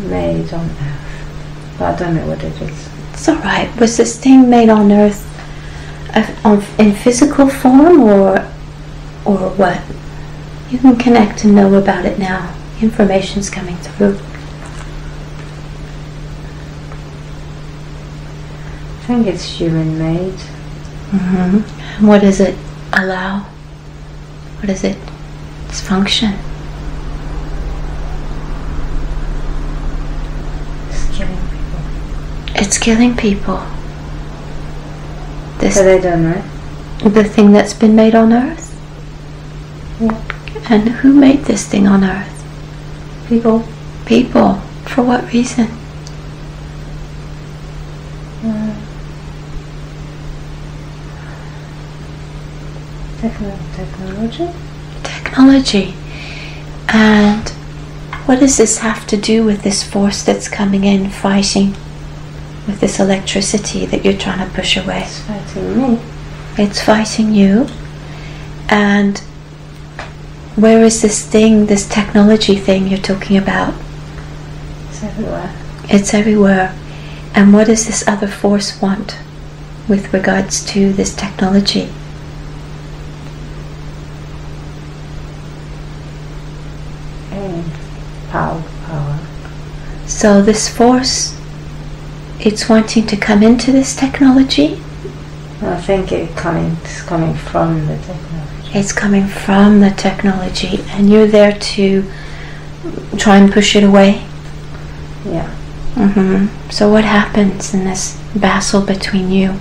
made on Earth, but I don't know what it is. It's alright. Was this thing made on Earth in physical form, or what? You can connect and know about it now. Information's coming through. I think it's human-made. And what does it allow? What is its function? It's killing people. It's killing people. So they don't know. The thing that's been made on Earth? Yeah. And who made this thing on Earth? People. People. For what reason? Technology. technology. And what does this have to do with this force that's coming in, fighting with this electricity that you're trying to push away? It's fighting me. It's fighting you. And where is this thing, this technology thing you're talking about? It's everywhere. It's everywhere. And what does this other force want with regards to this technology? Power. So this force, it's wanting to come into this technology? I think it's coming from the technology. It's coming from the technology, and you're there to try and push it away? Yeah. So what happens in this battle between you?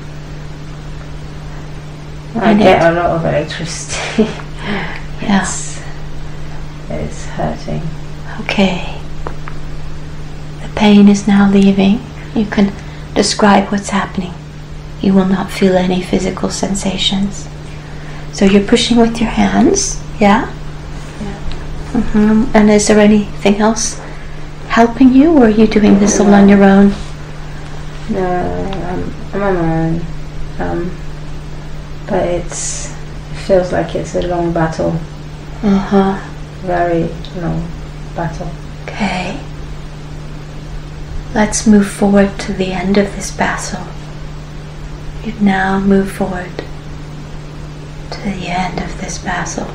I get a lot of electricity. Yeah. It's hurting. Okay. The pain is now leaving. You can describe what's happening. You will not feel any physical sensations. So you're pushing with your hands, yeah? Yeah. And is there anything else helping you, or are you doing this all on your own? No, I'm on my own. But it feels like it's a long battle. Very long battle. Okay. Let's move forward to the end of this battle. You've now moved forward to the end of this battle.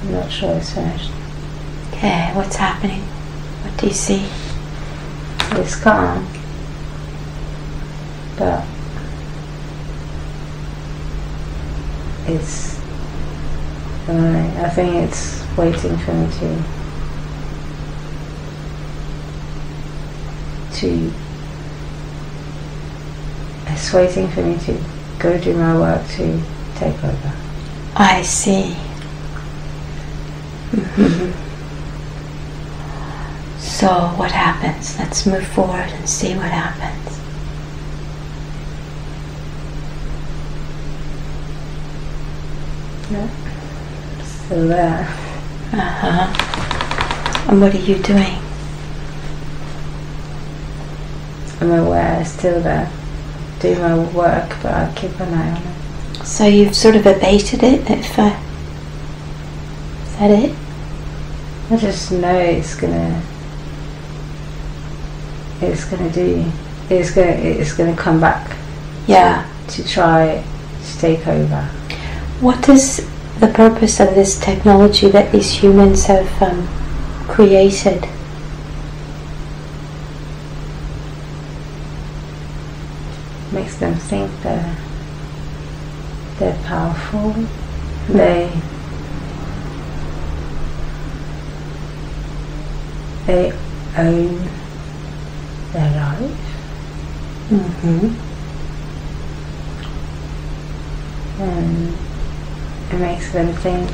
I'm not sure it's finished. Okay, what's happening? What do you see? It's calm, but it's I think it's waiting for me it's waiting for me to go do my work to take over. I see. So what happens? Let's move forward and see what happens. Yeah. Still there. And what are you doing? I'm aware it's still there. Do my work, but I keep an eye on it. So you've sort of abated it, is that it? I just know it's gonna come back. Yeah. To try to take over. What is the purpose of this technology that these humans have created? Makes them think they're powerful. They own their life. And it makes them think,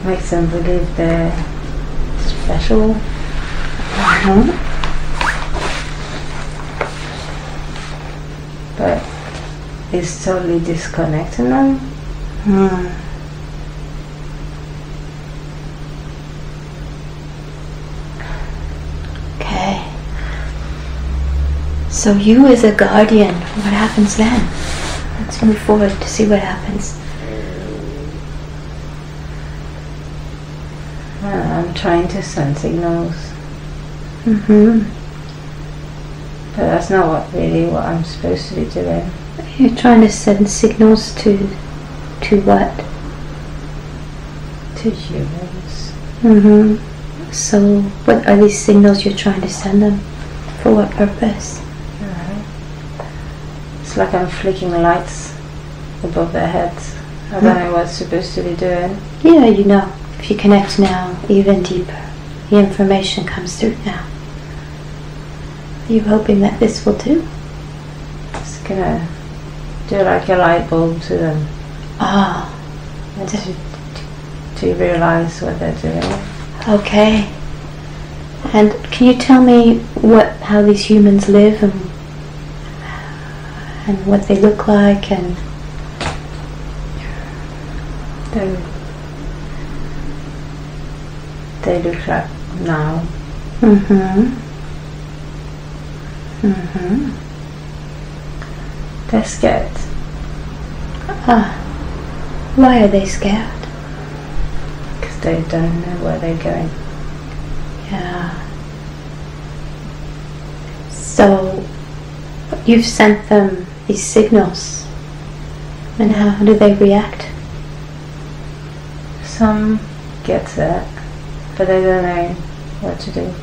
makes them believe they're special. But it's totally disconnecting them. Okay. So you as a guardian, what happens then? Let's move forward to see what happens. I'm trying to send signals. But that's not what I'm supposed to be doing. You're trying to send signals to what? To humans. So what are these signals you're trying to send them? For what purpose? It's like I'm flicking lights above their heads. I don't know what it's supposed to be doing. Yeah, you know. If you connect now, even deeper, the information comes through now. Are you hoping that this will do? It's gonna do like a light bulb to them. To realize what they're doing. Okay. And can you tell me how these humans live and what they look like, and they look like now. They're scared. Why are they scared? Because they don't know where they're going. Yeah. So you've sent them these signals, and how do they react? Some get it, but they don't know what to do.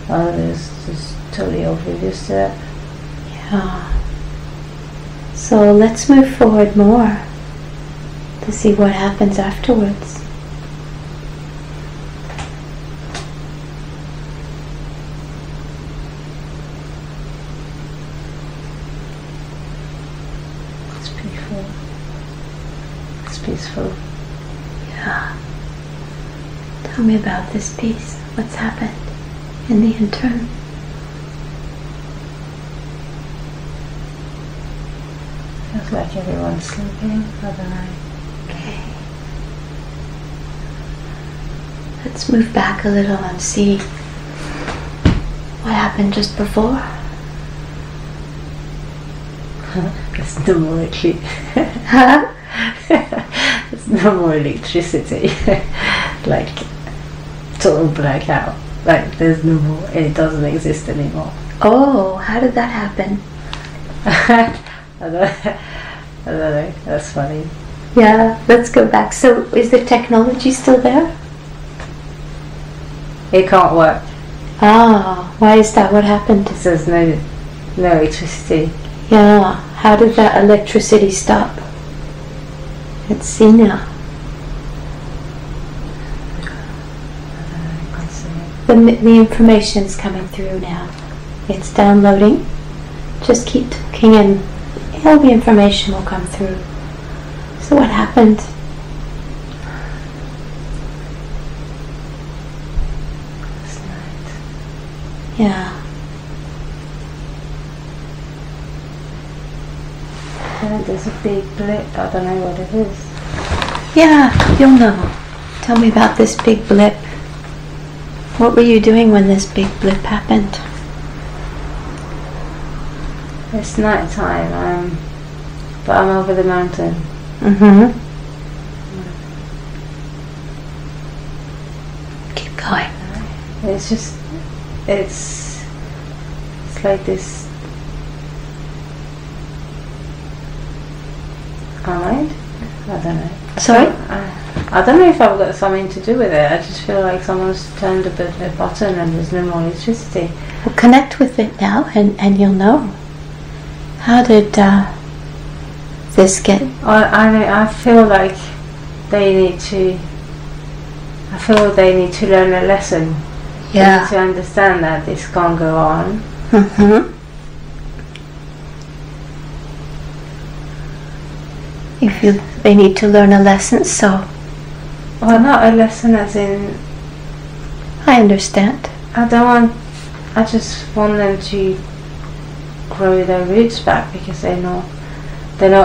Others just totally oblivious to it. Yeah. So let's move forward more to see what happens afterwards. It's peaceful. It's peaceful. Yeah. Tell me about this piece. What's happened in the interim? Feels like everyone's sleeping. I don't know. Okay. Let's move back a little and see what happened just before. There's no more electricity. Huh? There's no more electricity. Like total blackout. Like there's no more. It doesn't exist anymore. Oh, how did that happen? I don't know. That's funny. Yeah, let's go back. So is the technology still there? It can't work. Ah, why is that? What happened? There's no electricity. Yeah, how did that electricity stop? Let's see now. I can't see it. The information's coming through now. It's downloading. Just keep talking and all the information will come through. So what happened? Last night. Yeah. There's a big blip. I don't know what it is. Yeah, you'll know. Tell me about this big blip. What were you doing when this big blip happened? It's night time, but I'm over the mountain. Keep going. It's just, it's like this. Alright? I don't know. Sorry? I don't know if I've got something to do with it. I just feel like someone's turned a button and there's no more electricity. Well, connect with it now and you'll know. How did this get? I feel like they need to. I feel they need to learn a lesson. They need to understand that this can't go on. You feel they need to learn a lesson, so. Well, not a lesson as in. I understand. I just want them to grow their roots back because they're not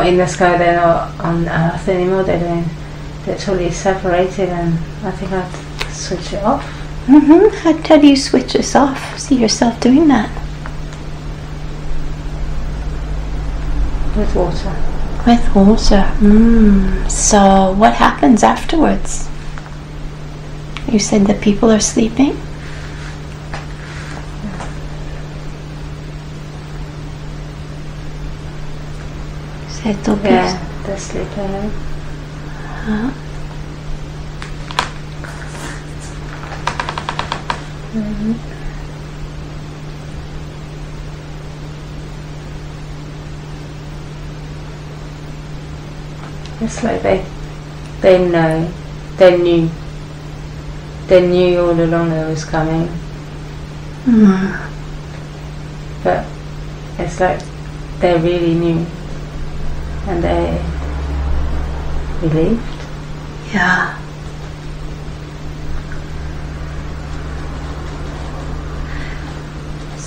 in the sky, they're not on Earth anymore, they're totally separated, and I think I'd switch it off. How do you switch this off? See yourself doing that? With water. With water. So what happens afterwards? You said that people are sleeping? Yeah, they're sleeping. It's like they know, they knew all along it was coming. But it's like they really knew. And they're relieved. Yeah.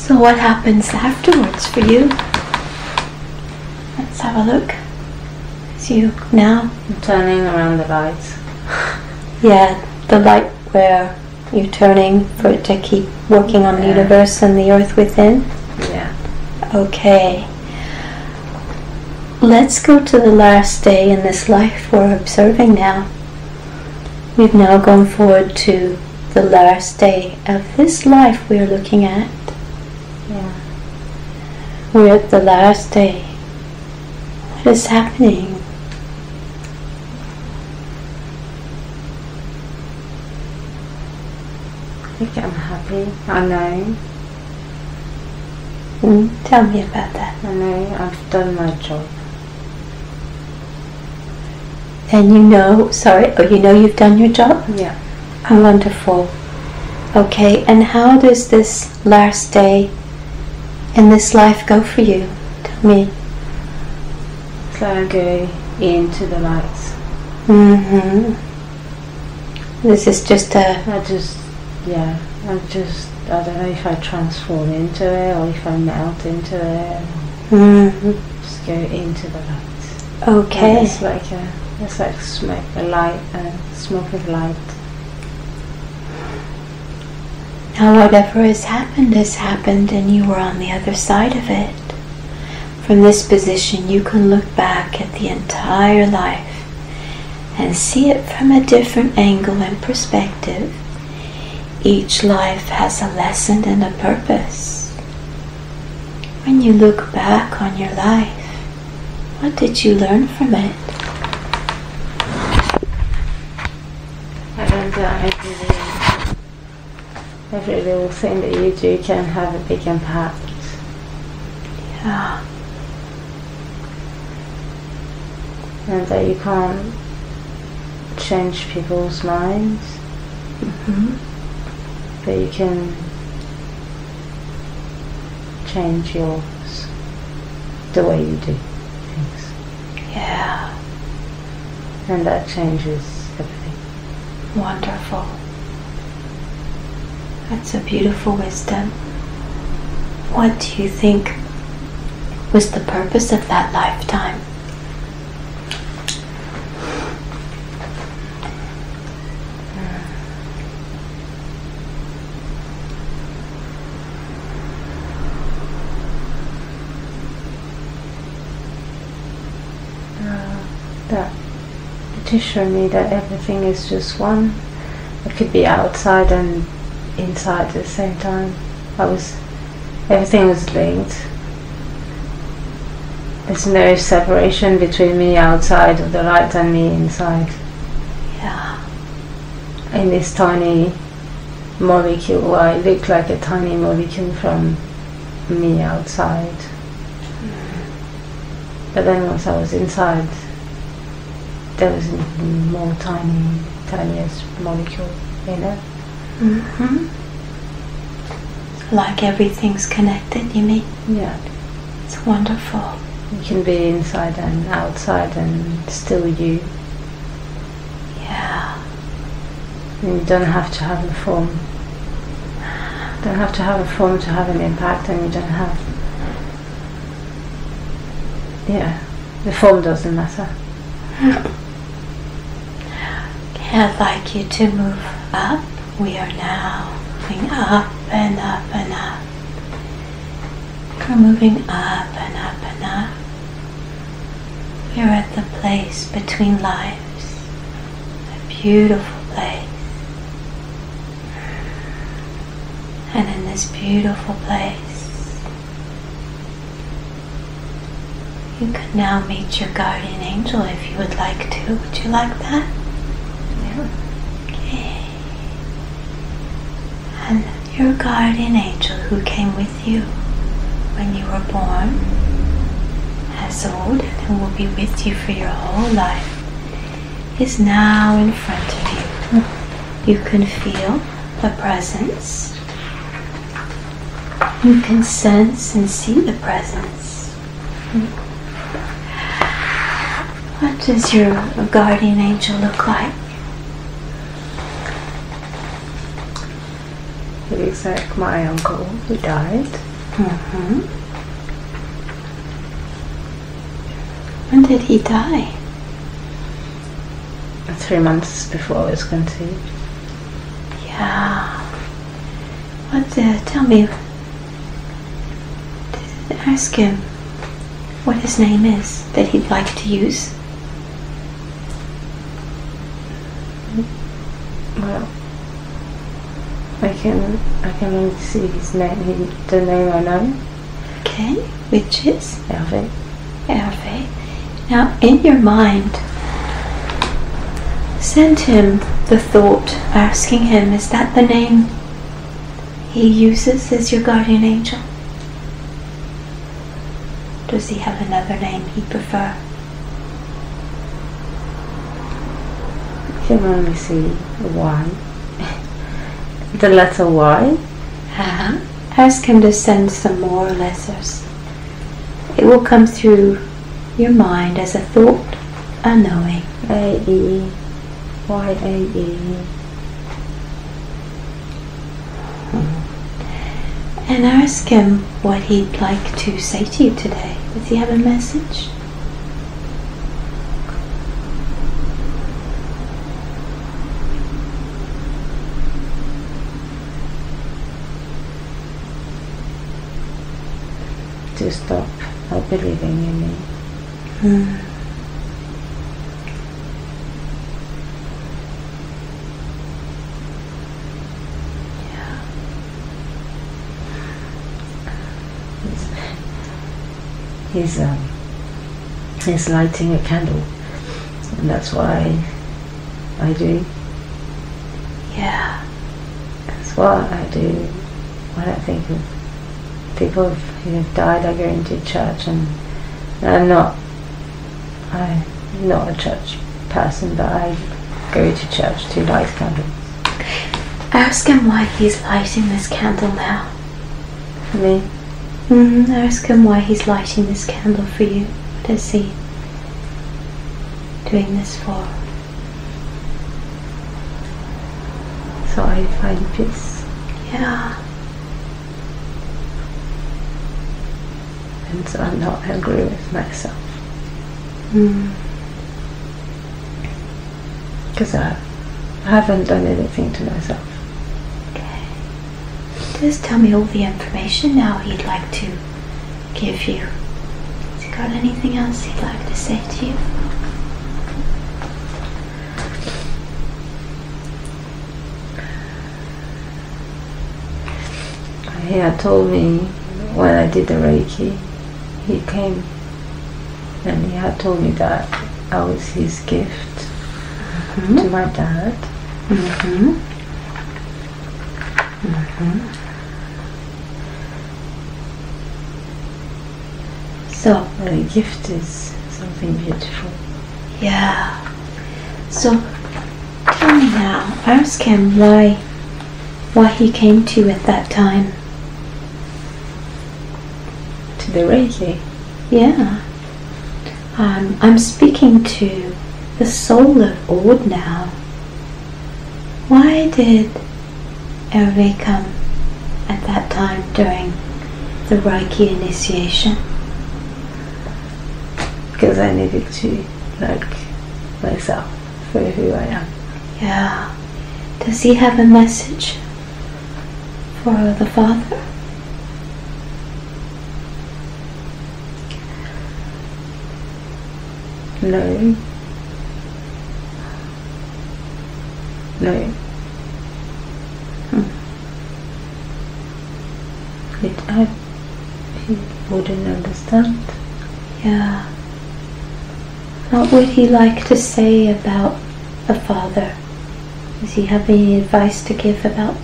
So what happens afterwards for you? Let's have a look. As you now... I'm turning around the lights. Yeah, the light where you're turning for it to keep working on the universe and the earth within? Yeah. Okay. Let's go to the last day in this life we're observing now. We've now gone forward to the last day of this life we're looking at. Yeah. We're at the last day. What is happening? I think I'm happy. I know. Tell me about that. I know I've done my job. And you know, you know you've done your job? Yeah. Oh, wonderful. Okay, and how does this last day in this life go for you? Tell me. So I go into the lights. This is just a... I don't know if I transform into it or if I melt into it. Just go into the lights. Okay. And it's like smoke, a light, smoke of light. Now whatever has happened and you were on the other side of it. From this position you can look back at the entire life and see it from a different angle and perspective. Each life has a lesson and a purpose. When you look back on your life, what did you learn from it? I learned that every little thing that you do can have a big impact. Yeah. And that you can't change people's minds. But you can change yours, the way you do things. Yeah. And that changes everything. Wonderful. That's a beautiful wisdom. What do you think was the purpose of that lifetime? That to show me that everything is just one. It could be outside and inside at the same time. Everything was linked. There's no separation between me outside of the light and me inside. Yeah. In this tiny molecule, well, it looked like a tiny molecule from me outside. But then once I was inside, there was more tiniest molecule in it. Like everything's connected, you mean? Yeah. It's wonderful. You can be inside and outside and still you. Yeah. And you don't have to have a form. Don't have to have a form to have an impact, and you don't have... Yeah. The form doesn't matter. Okay, I'd like you to move up. We are now moving up and up and up. We're moving up and up and up. We're at the place between lives. A beautiful place. And in this beautiful place, you can now meet your guardian angel if you would like to. Would you like that? Yeah. Okay. And your guardian angel who came with you when you were born, as old and who will be with you for your whole life, is now in front of you. You can feel the presence. You can sense and see the presence. What does your guardian angel look like? It looks like my uncle who died. When did he die? 3 months before I was conceived. Yeah. Tell me, ask him what his name is that he'd like to use. Well, I can only see his name, the name I know. Okay, which is? Hervé. Hervé. Now, in your mind, send him the thought, asking him, is that the name he uses as your guardian angel? Does he have another name he'd prefer? You can only see a Y. The letter Y. Ask him to send some more letters. It will come through your mind as a thought, a knowing. A-E. Y-A-E. And ask him what he'd like to say to you today. Does he have a message? To stop not believing in me. He's lighting a candle, and that's why I do. Yeah. That's what I do when I think of people who have died. I go into church, and I'm not a church person, but I go to church to light candles. Ask him why he's lighting this candle now. For me? Ask him why he's lighting this candle for you. What is he doing this for? So I find peace. Yeah. And so I'm not angry with myself. Because I haven't done anything to myself. Okay. Just tell me all the information now he'd like to give you. Has he got anything else he'd like to say to you? He had told me when I did the Reiki, he came and he had told me that I was his gift to my dad. So a gift is something beautiful. Yeah. So tell me now, ask him why he came to you at that time. To the Reiki? Yeah. I'm speaking to the soul of Ord now. Why did Hervé come at that time during the Reiki initiation? Because I needed to like myself for who I am. Yeah. Does he have a message for the Father? No. No. He wouldn't understand. Yeah. What would he like to say about the Father? Does he have any advice to give about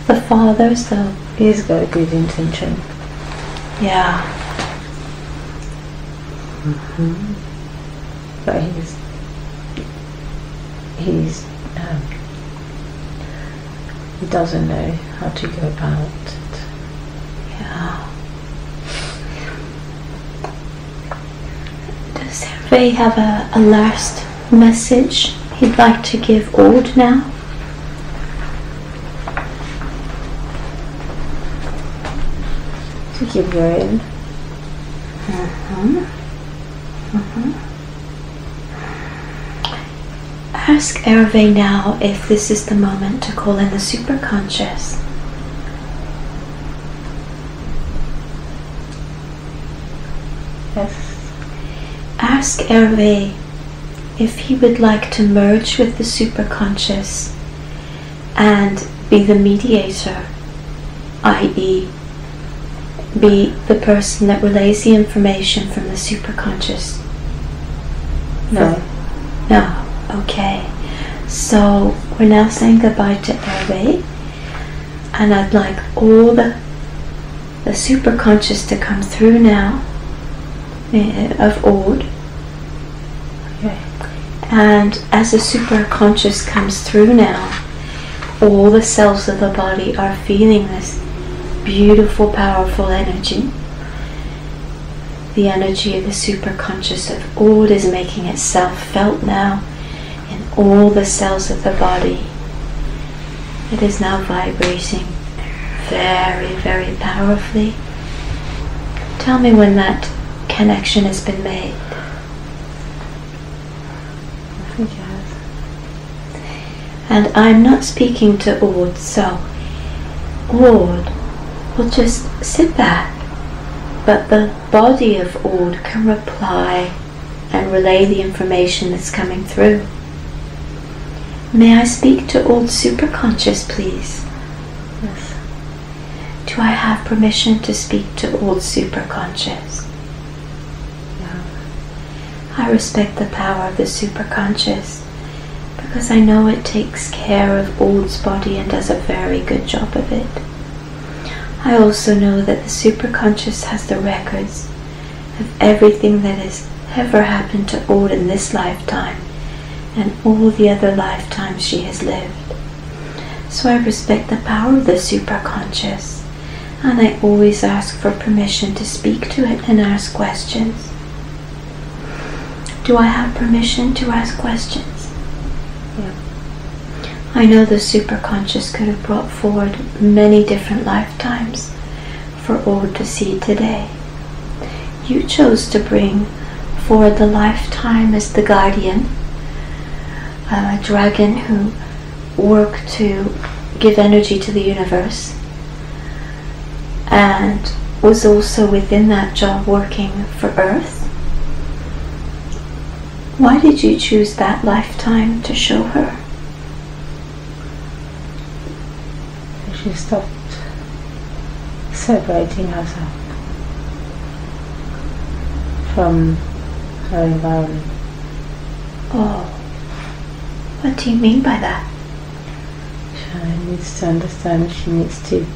the Father? So he's got a good intention. Yeah. But he doesn't know how to go about it. Yeah. Does Hervé have a last message he'd like to give Ord now? to keep going. Ask Hervé now if this is the moment to call in the superconscious. Yes. Ask Hervé if he would like to merge with the superconscious and be the mediator, i.e. be the person that relays the information from the superconscious. No. No. Okay. So we're now saying goodbye to Hervé, and I'd like all the superconscious to come through now of Aude. Okay. And as the superconscious comes through now, all the cells of the body are feeling this beautiful, powerful energy. The energy of the superconscious of Aude is making itself felt now in all the cells of the body. It is now vibrating very, very powerfully. Tell me when that connection has been made. I think it has. And I'm not speaking to Aude, so Aude will just sit back, but the body of Aude can reply and relay the information that's coming through. May I speak to Aude's superconscious, please? Yes. Do I have permission to speak to Aude's superconscious? Yeah. I respect the power of the superconscious because I know it takes care of Aude's body and does a very good job of it. I also know that the superconscious has the records of everything that has ever happened to Aude in this lifetime and all the other lifetimes she has lived. So I respect the power of the superconscious, and I always ask for permission to speak to it and ask questions. Do I have permission to ask questions? Yeah. I know the superconscious could have brought forward many different lifetimes for Aude to see today. You chose to bring forward the lifetime as the guardian, a dragon who worked to give energy to the universe, and was also within that job working for Earth. Why did you choose that lifetime to show her? She stopped separating herself from her environment. Oh, what do you mean by that? She needs to understand she needs to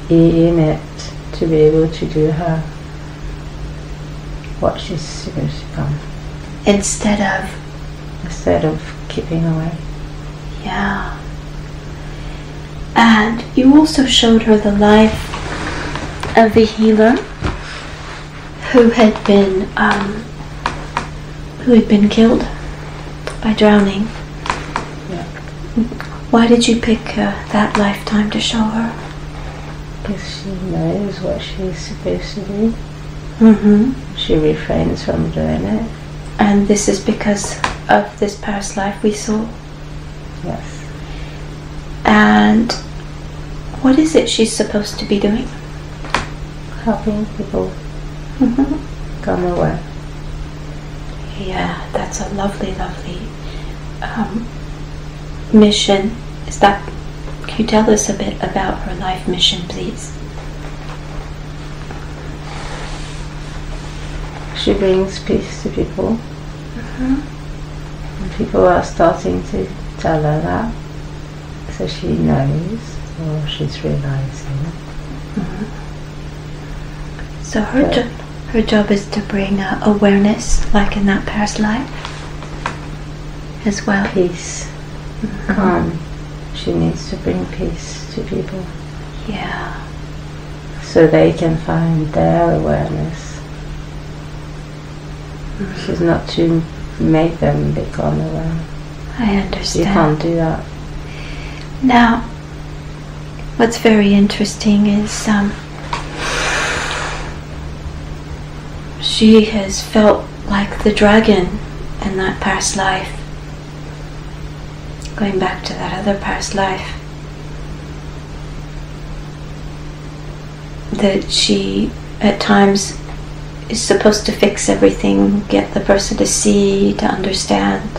be in it to be able to do her what she's supposed to come. Instead of keeping away. Yeah. And you also showed her the life of a healer who had been killed by drowning. Yeah. Why did you pick that lifetime to show her? Because she knows what she's supposed to do. Mm-hmm. She refrains from doing it. And this is because of this past life we saw? Yes. And what is it she's supposed to be doing? Helping people come away. Yeah, that's a lovely, lovely mission. Can you tell us a bit about her life mission, please? She brings peace to people. And people are starting to tell her that. So she knows, or she's realizing. So her job is to bring awareness, like in that past life, as well. Peace, calm. She needs to bring peace to people. Yeah. So they can find their awareness. She's not to make them become aware. I understand. You can't do that. Now, what's very interesting is she has felt like the dragon in that past life, going back to that other past life, that she at times is supposed to fix everything, get the person to see, to understand.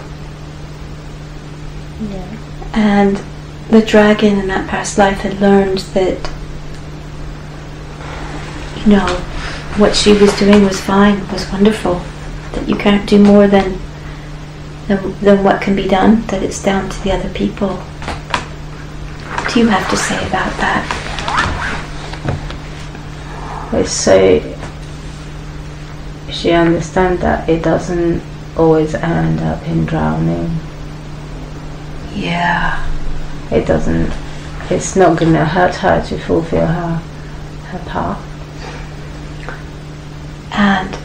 Yeah. And the dragon in that past life had learned that, you know, what she was doing was fine, was wonderful, that you can't do more than what can be done, that it's down to the other people. What do you have to say about that? So she understands that it doesn't always end up in drowning. Yeah. It's not going to hurt her to fulfill her path. And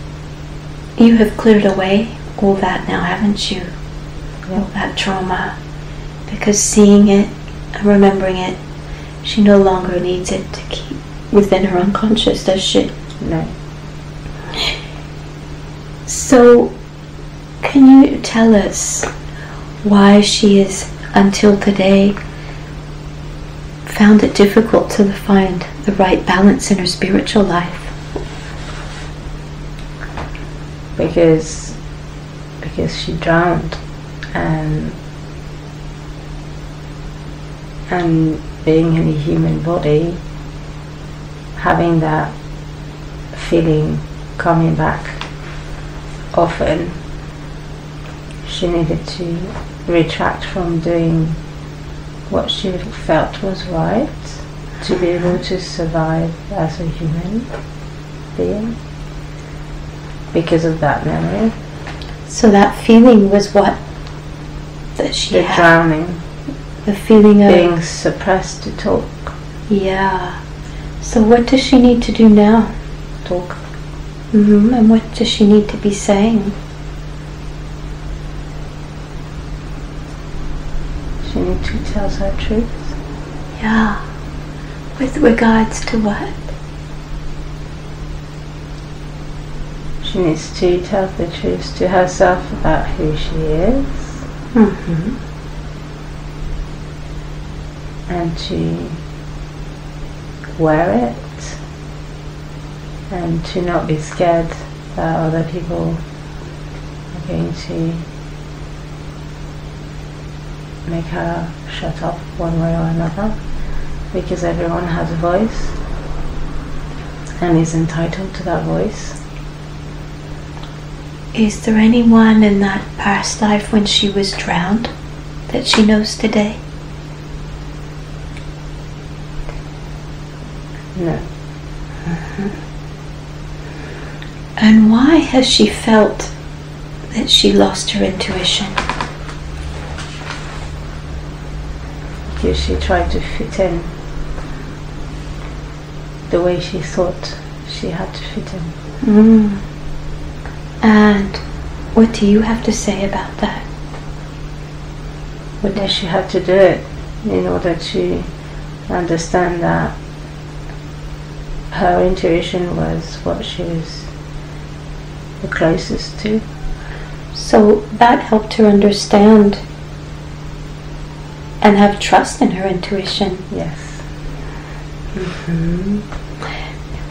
you have cleared away all that now, haven't you? Yeah. All that trauma. Because seeing it and remembering it, she no longer needs it to keep within her unconscious, does she? No. So, can you tell us why she is, until today, found it difficult to find the right balance in her spiritual life? Because she drowned, and being in a human body, having that feeling coming back often, she needed to retract from doing what she felt was right to be able to survive as a human being because of that memory. So that feeling was what that she The had? drowning, The feeling of being suppressed to talk. Yeah. So what does she need to do now? Talk. And what does she need to be saying? She needs to tell her truth. Yeah. With regards to what? She needs to tell the truth to herself about who she is, and to wear it, and to not be scared that other people are going to make her shut up one way or another, because everyone has a voice and is entitled to that voice. Is there anyone in that past life when she was drowned that she knows today? No. And why has she felt that she lost her intuition? Because she tried to fit in the way she thought she had to fit in. And what do you have to say about that? But then she had to do it in order to understand that her intuition was what she was the closest to. So that helped her understand and have trust in her intuition. Yes.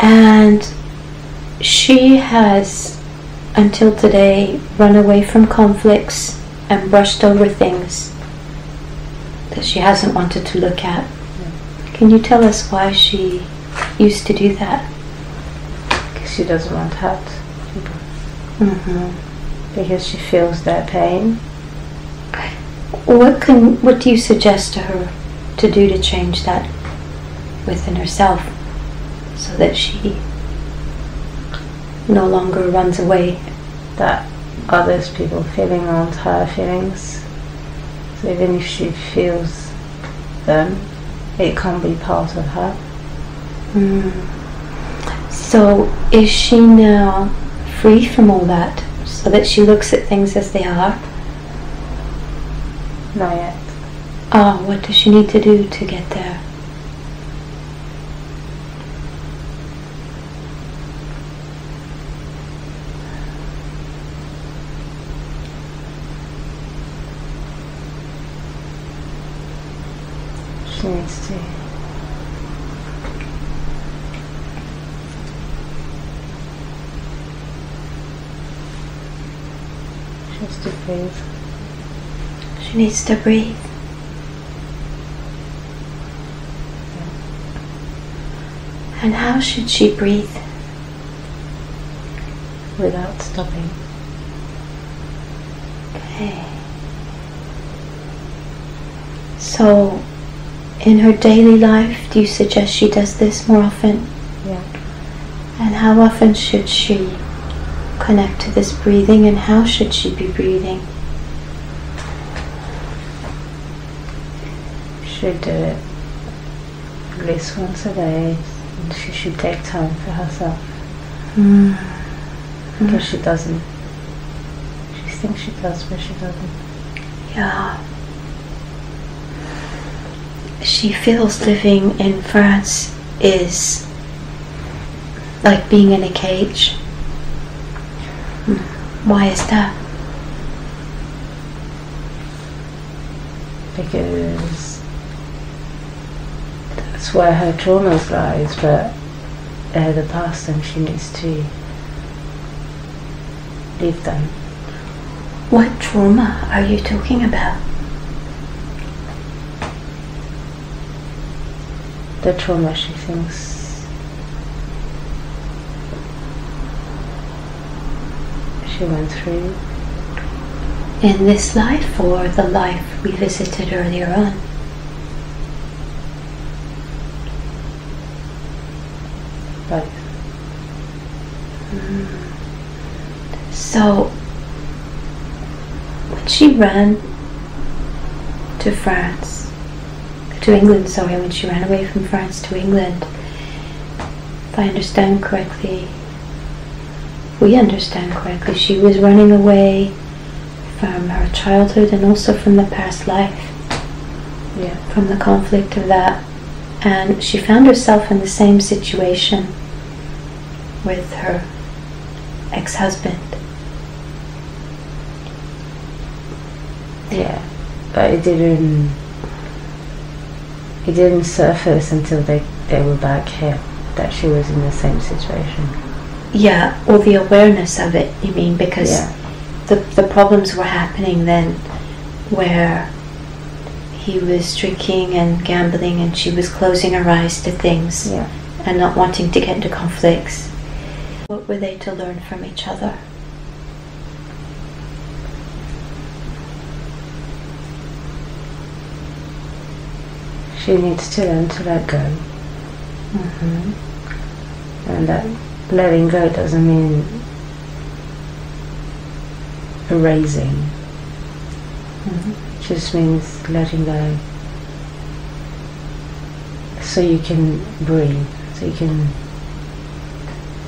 And she has, until today, run away from conflicts and brushed over things that she hasn't wanted to look at. Can you tell us why she used to do that? Because she doesn't want to hurt people. Because she feels their pain. What do you suggest to her to do to change that within herself, so that she no longer runs away? That others people feeling aren't her feelings. So even if she feels them, it can't be part of her. So is she now free from all that, so that she looks at things as they are? Not yet. What does she need to do to get there? She needs to. She needs to breathe. She needs to breathe. And how should she breathe? Without stopping. Okay. So, in her daily life, do you suggest she does this more often? Yeah. And how often should she connect to this breathing, and how should she be breathing? Should do it at least once a day, and she should take time for herself. Because she doesn't. She thinks she does, but she doesn't. Yeah. She feels living in France is like being in a cage. Why is that? Because that's where her traumas lies, but the past, and she needs to leave them. What trauma are you talking about? The trauma she thinks she went through. In this life, or the life we visited earlier on? Both. So, when she ran to France, to England, sorry, when she ran away from France to England, if I understand correctly, we understand correctly, she was running away from her childhood and also from the past life. Yeah. From the conflict of that. And she found herself in the same situation with her ex-husband. Yeah, but it didn't surface until they were back here, that she was in the same situation. Yeah, or the awareness of it, you mean, because the problems were happening then, where he was drinking and gambling and she was closing her eyes to things and not wanting to get into conflicts. What were they to learn from each other? She needs to learn to let go. And that letting go doesn't mean erasing. It just means letting go so you can breathe, so you can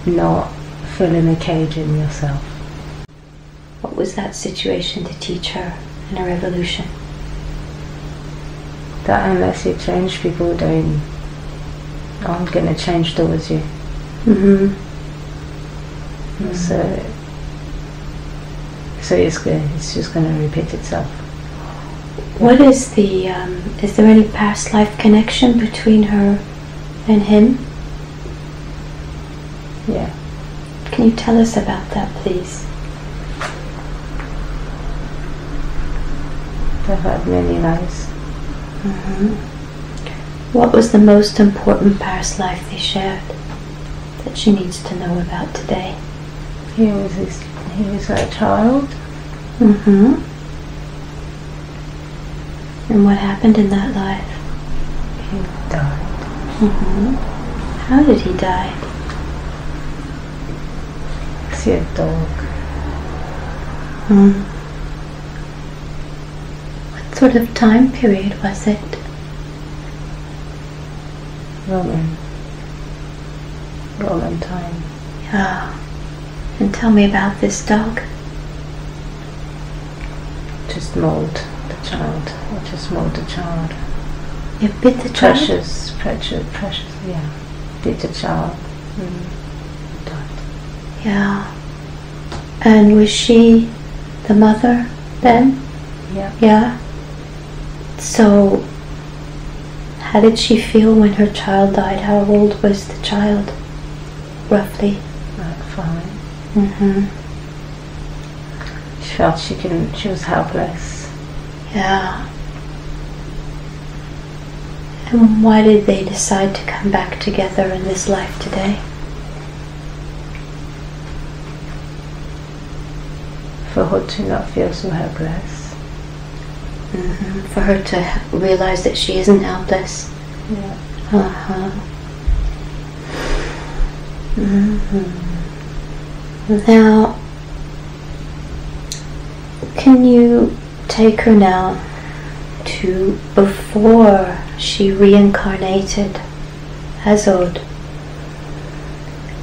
not fill in a cage in yourself. What was that situation to teach her in a revolution? That unless you change, people aren't going to change towards you. So it's just going to repeat itself. What is the, is there any past life connection between her and him? Yeah. Can you tell us about that, please? They've had many lives. What was the most important past life they shared that she needs to know about today? He was her child. And what happened in that life? He died. How did he die? See a dog. What sort of time period was it? Roman time. Yeah. And tell me about this dog. Just mauled the child. Or just mauled the child. You bit the child? Precious, yeah. Bit the child. Died. Yeah. And was she the mother then? Yeah. Yeah. So, How did she feel when her child died? How old was the child, roughly? Like 5. Mm-hmm. She felt she was helpless. Yeah. And why did they decide to come back together in this life today? For her to not feel so helpless. Mm-hmm. For her to realize that she isn't helpless. Yeah. Uh-huh. Mm-hmm. Now, can you take her now to before she reincarnated as Odd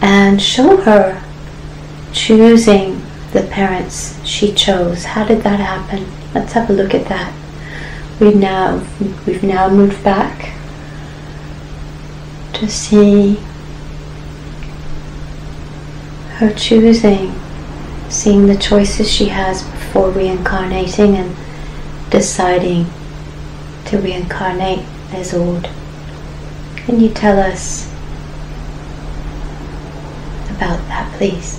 and show her choosing the parents she chose? How did that happen? Let's have a look at that. We've now moved back to see her choosing, seeing the choices she has before reincarnating and deciding to reincarnate as Odd. Can you tell us about that, please?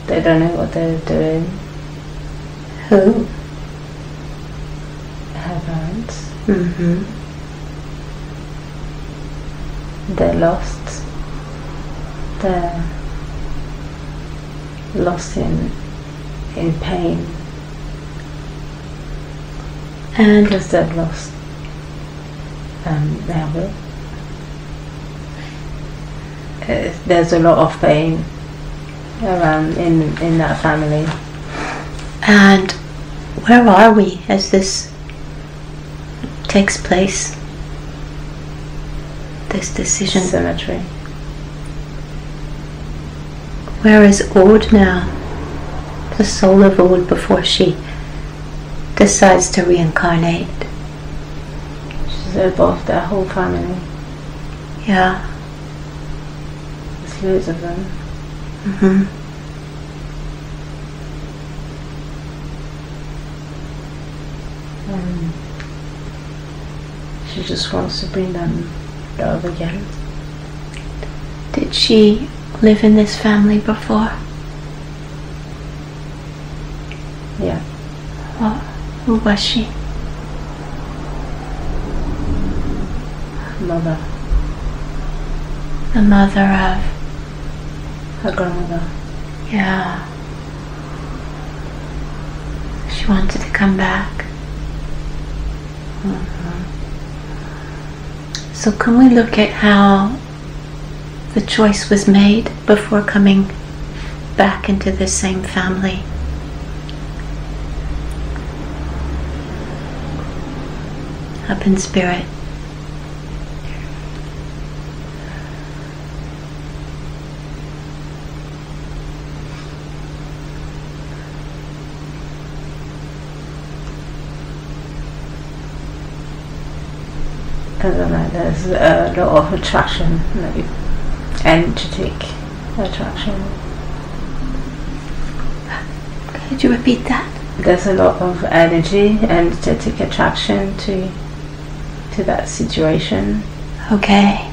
They don't know what they're doing. Who? Her parents. Mm-hmm. They're lost. They're lost in pain. And because they've lost their will. There's a lot of pain around in that family. And where are we as this takes place? This decision. Cemetery. Where is Odd now? The soul of Odd before she decides to reincarnate. She's above their whole family. Yeah. There's loads of them. Mm-hmm. She just wants to bring them love again. Did she live in this family before? Yeah. Who was she? Mother. The mother of... Her grandmother. Yeah. She wanted to come back. Mm-hmm. So can we look at how the choice was made before coming back into the same family? Up in spirit. I don't know, there's a lot of attraction, like energetic attraction. Could you repeat that? There's a lot of energy, energetic attraction to that situation. Okay.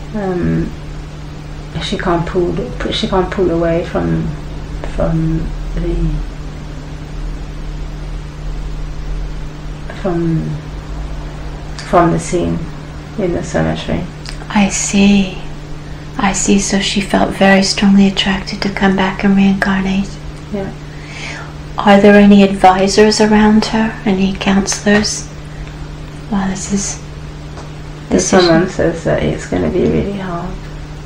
She can't pull away from the scene in the cemetery. I see. So she felt very strongly attracted to come back and reincarnate. Yeah. Are there any advisors around her? Any counselors? Wow, this is... Someone says that it's going to be really hard.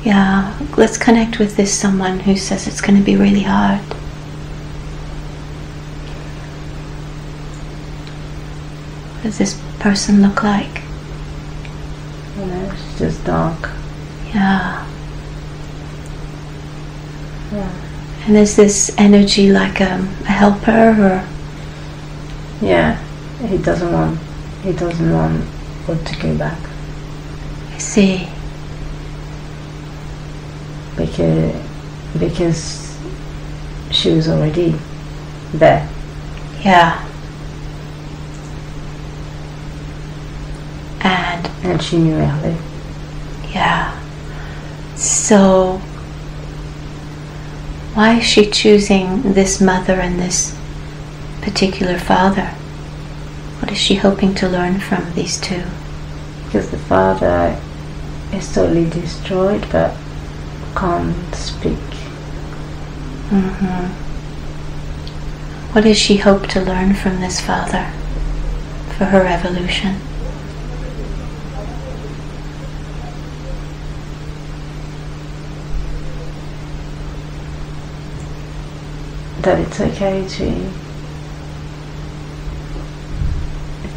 Yeah, let's connect with this someone who says it's going to be really hard. What does this person look like? You know, it's just dark. Yeah. Yeah. And is this energy like a helper or? Yeah. He doesn't want Odd to go back. I see. because she was already there. Yeah. And she knew early. Yeah. So why is she choosing this mother and this particular father? What is she hoping to learn from these two? Because the father is totally destroyed but can't speak. What does she hope to learn from this father for her evolution? That it's okay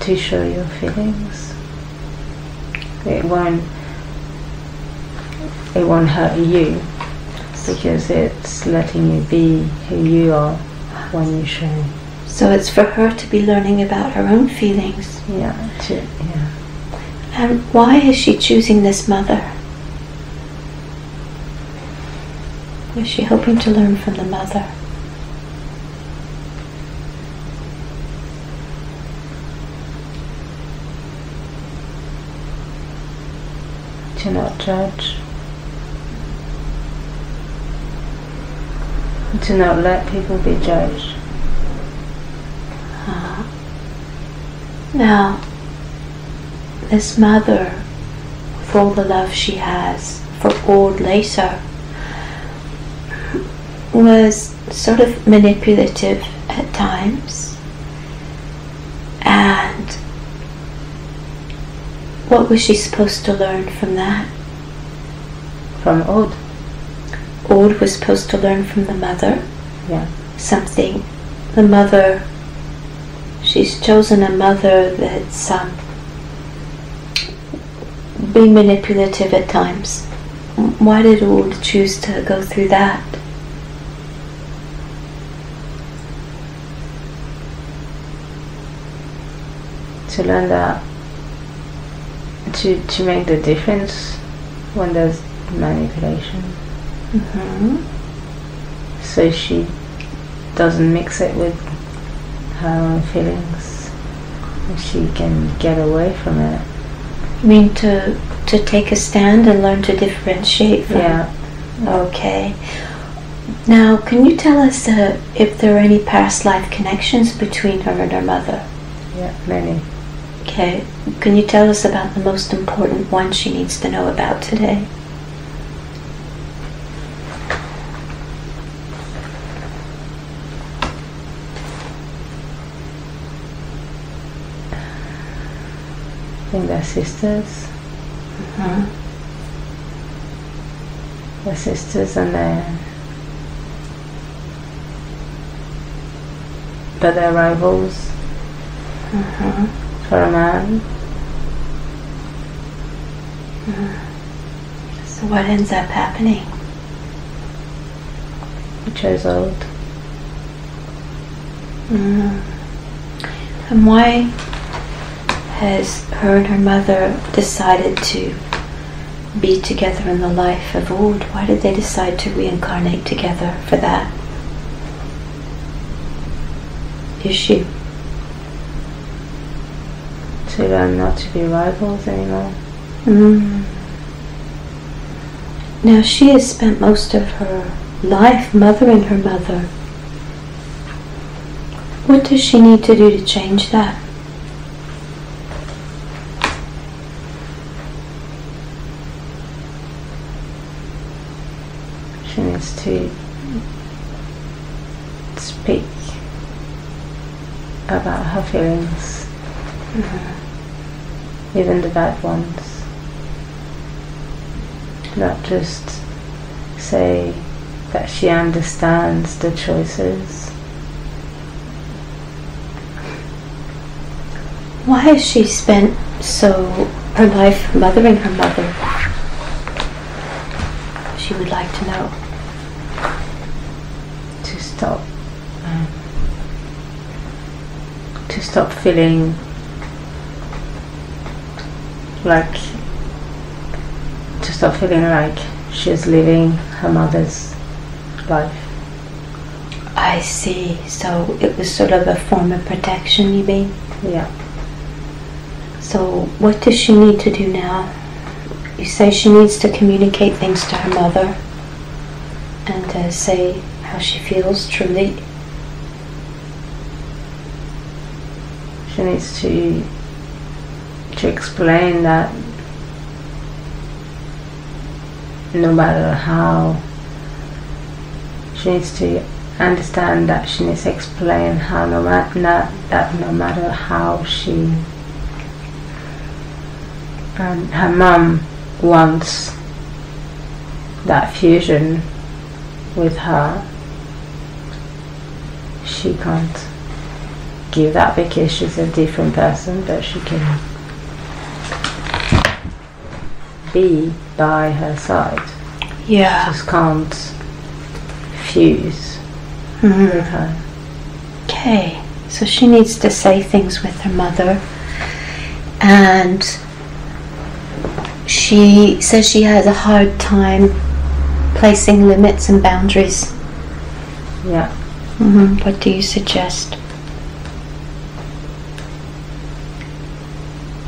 to show your feelings. It won't hurt you because it's letting you be who you are when you show. So it's for her to be learning about her own feelings. Yeah. And why is she choosing this mother? What is she hoping to learn from the mother? To not judge, to not let people be judged. Now, this mother, with all the love she has for old Laser, was sort of manipulative at times. And what was she supposed to learn from that? From Aude. Aude was supposed to learn from the mother. Yeah. Something. The mother, she's chosen a mother that's being manipulative at times. Why did Aude choose to go through that? To learn that, to make the difference when there's manipulation. So she doesn't mix it with her own feelings. She can get away from it. You mean to take a stand and learn to differentiate from? Yeah. Okay. Now, can you tell us if there are any past life connections between her and her mother? Yeah, many. Okay. Can you tell us about the most important one she needs to know about today? I think they're sisters. They're sisters but they're rivals for a man. So what ends up happening? He chose Aude. And why has her and her mother decided to be together in the life of Aude? Why did they decide to reincarnate together for that issue? To learn not to be rivals anymore. Now she has spent most of her life mothering her mother. What does she need to do to change that? She needs to speak about her feelings, even the bad ones. Not just say that she understands the choices. Why has she spent her life mothering her mother? She would like to know. To stop feeling like she's living her mother's life. I see. So it was sort of a form of protection, you mean? Yeah. So what does she need to do now? You say she needs to communicate things to her mother and say how she feels truly. She needs to explain that no matter how, she needs to understand that she needs to explain how no matter how she and her mum wants that fusion with her, she can't give that because she's a different person, but she can be by her side. Yeah. Just can't fuse with her. Okay, so she needs to say things with her mother, and she says she has a hard time placing limits and boundaries. Yeah. What do you suggest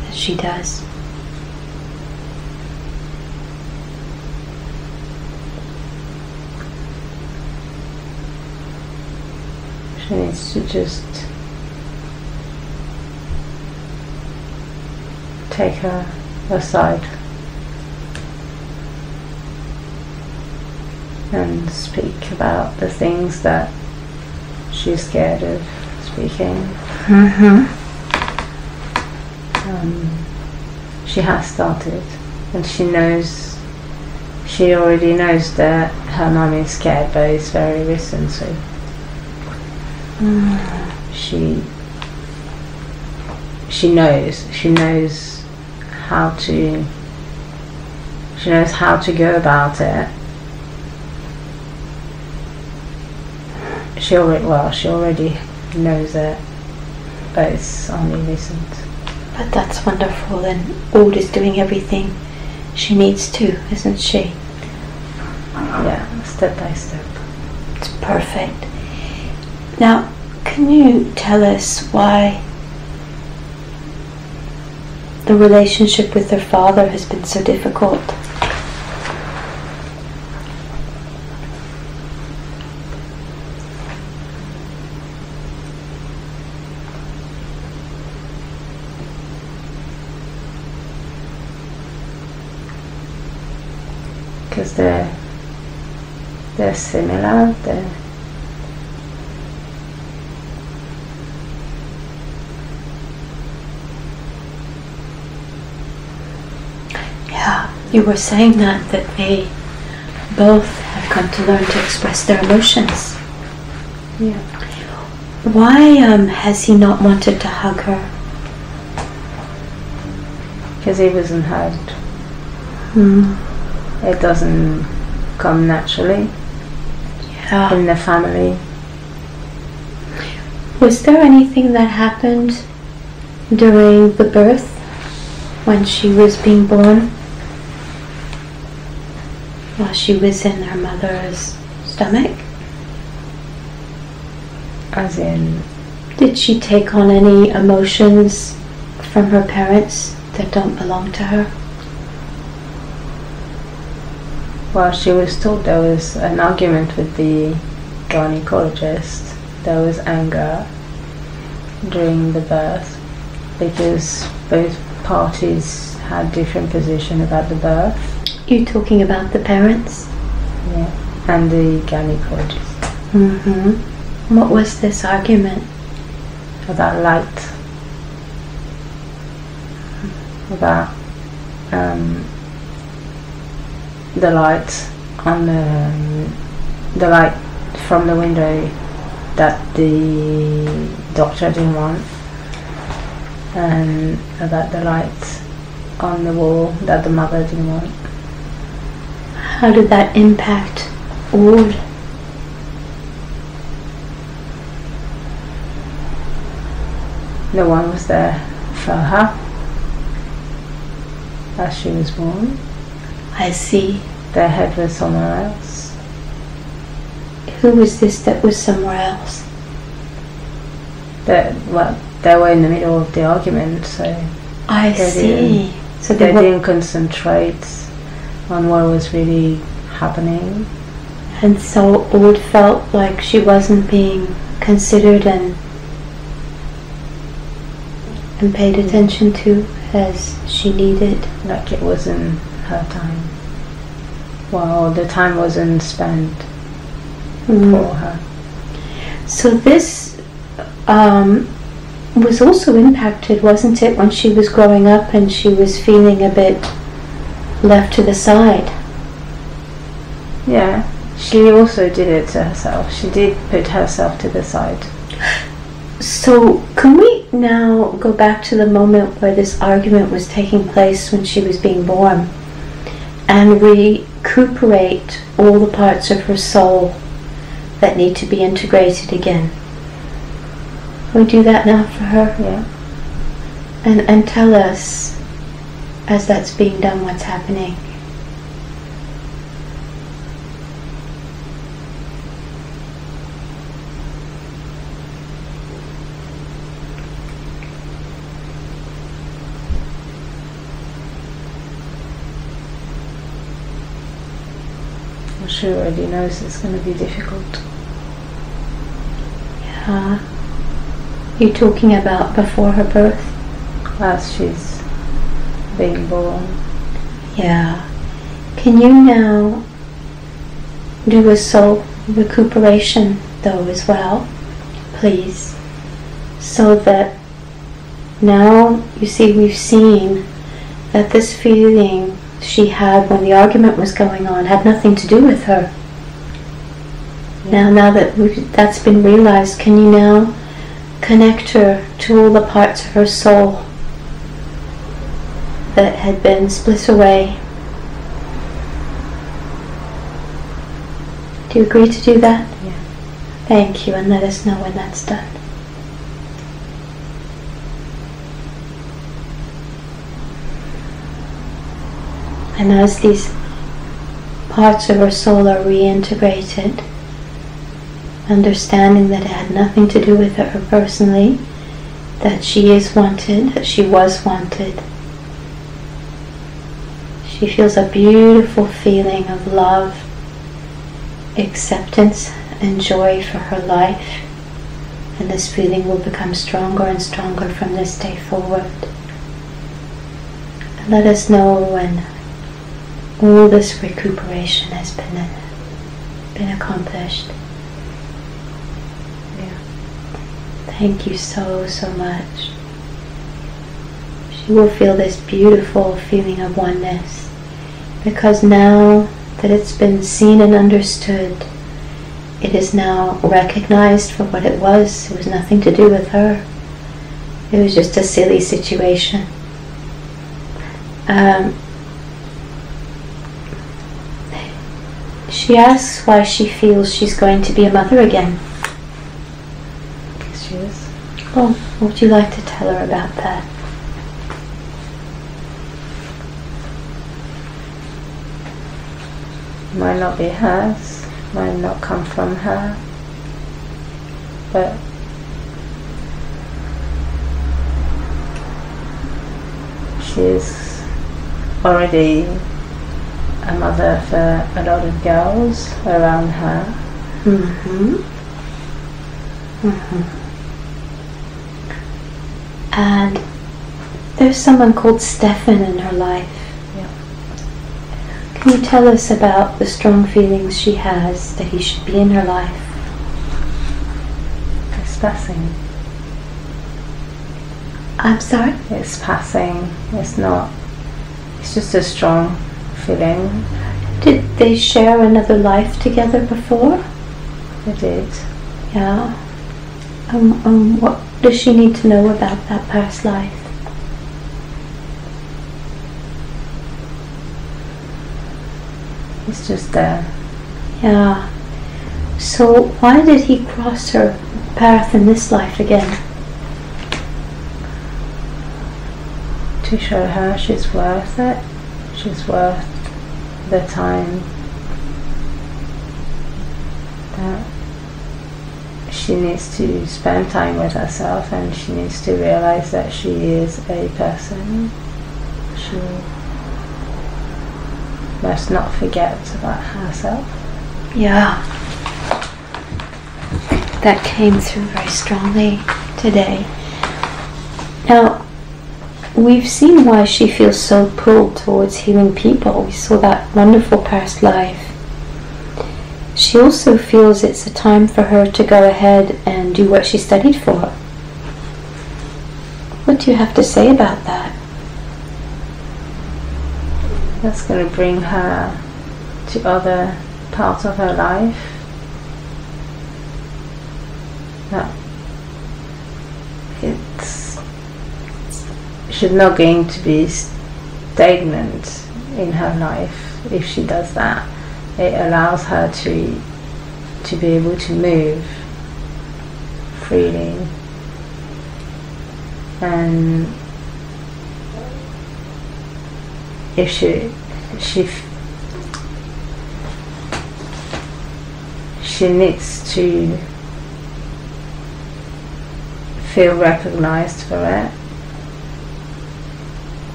that she does? She needs to just take her aside and speak about the things that she's scared of speaking. She has started, and she already knows that her mum is scared, but it's very recent, so she knows how to go about it. She already knows it, but it's only recent. But that's wonderful, and Aude is doing everything she needs to, isn't she? Yeah, step by step. It's perfect. Now, can you tell us why the relationship with her father has been so difficult? Because they're similar. Yeah, you were saying that they both have come to learn to express their emotions. Yeah. Why has he not wanted to hug her? Because he wasn't heard. It doesn't come naturally in the family. Was there anything that happened during the birth, when she was being born, while she was in her mother's stomach? As in? Did she take on any emotions from her parents that don't belong to her? Well, she was told there was an argument with the gynecologist. There was anger during the birth because both parties had different position about the birth. You're talking about the parents? Yeah, and the gynecologist. What was this argument? About light. About the light on the light from the window that the doctor didn't want, and about the light on the wall that the mother didn't want. How did that impact Aude? No one was there for her as she was born. I see. their head was somewhere else. Who was this that was somewhere else? Well, they were in the middle of the argument, so I see. So they didn't concentrate on what was really happening. And so Aude felt like she wasn't being considered and paid attention to as she needed. Like it wasn't her time. Well, the time wasn't spent for her. So this was also impacted, wasn't it, when she was growing up and she was feeling a bit left to the side? Yeah, she also did it to herself. She did put herself to the side. So can we now go back to the moment where this argument was taking place when she was being born and recuperate all the parts of her soul that need to be integrated again? Can we do that now for her? Yeah. And tell us, as that's being done, what's happening. She already knows it's going to be difficult. Yeah. You're talking about before her birth? As she's being born. Yeah. Can you now do a soul recuperation though as well, please? So that now, you see, we've seen that this feeling she had when the argument was going on had nothing to do with her. Yeah. Now that that's been realized, can you now connect her to all the parts of her soul that had been split away? Do you agree to do that? Yeah. Thank you, and let us know when that's done. And as these parts of her soul are reintegrated, understanding that it had nothing to do with her personally, that she is wanted, that she was wanted, she feels a beautiful feeling of love, acceptance, and joy for her life. And this feeling will become stronger and stronger from this day forward. And let us know when all this recuperation has been accomplished. Yeah. Thank you so, so much. She will feel this beautiful feeling of oneness, because now that it's been seen and understood, it is now recognized for what it was. It was nothing to do with her. It was just a silly situation. She asks why she feels she's going to be a mother again. She is. Oh, what would you like to tell her about that? Might not be hers, might not come from her, but she's already a mother for a lot of girls around her. And there's someone called Stefan in her life. Yeah. Can you tell us about the strong feelings she has that he should be in her life? It's passing. I'm sorry? It's passing. It's not. It's just a strong feeling. Did they share another life together before? They did. Yeah. What does she need to know about that past life? It's just there. Yeah. So why did he cross her path in this life again? To show her she's worth it. She's worth the time that she needs to spend time with herself, and she needs to realize that she is a person. She must not forget about herself. Yeah. That came through very strongly today. Now, we've seen why she feels so pulled towards healing people. We saw that wonderful past life. She also feels it's a time for her to go ahead and do what she studied for. What do you have to say about that? That's going to bring her to other parts of her life. That she's not going to be stagnant in her life if she does that. It allows her to be able to move freely, and if she needs to feel recognized for it.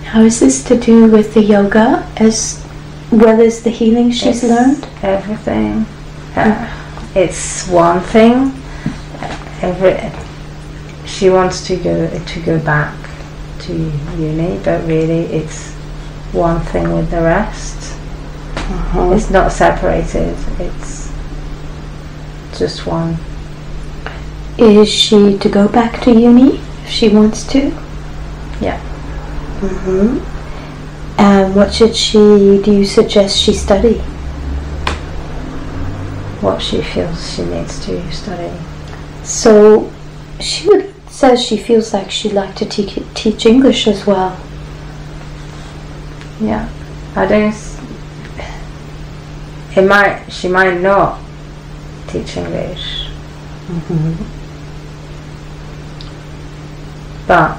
How is this to do with the yoga as well as the healing she's learned? Everything. It's one thing. She wants to go back to uni, but really it's one thing with the rest. It's not separated. It's just one. Is she to go back to uni if she wants to? Yeah. And what do you suggest she study? What she feels she needs to study. So she says she feels like she'd like to teach English as well. Yeah. She might not teach English. But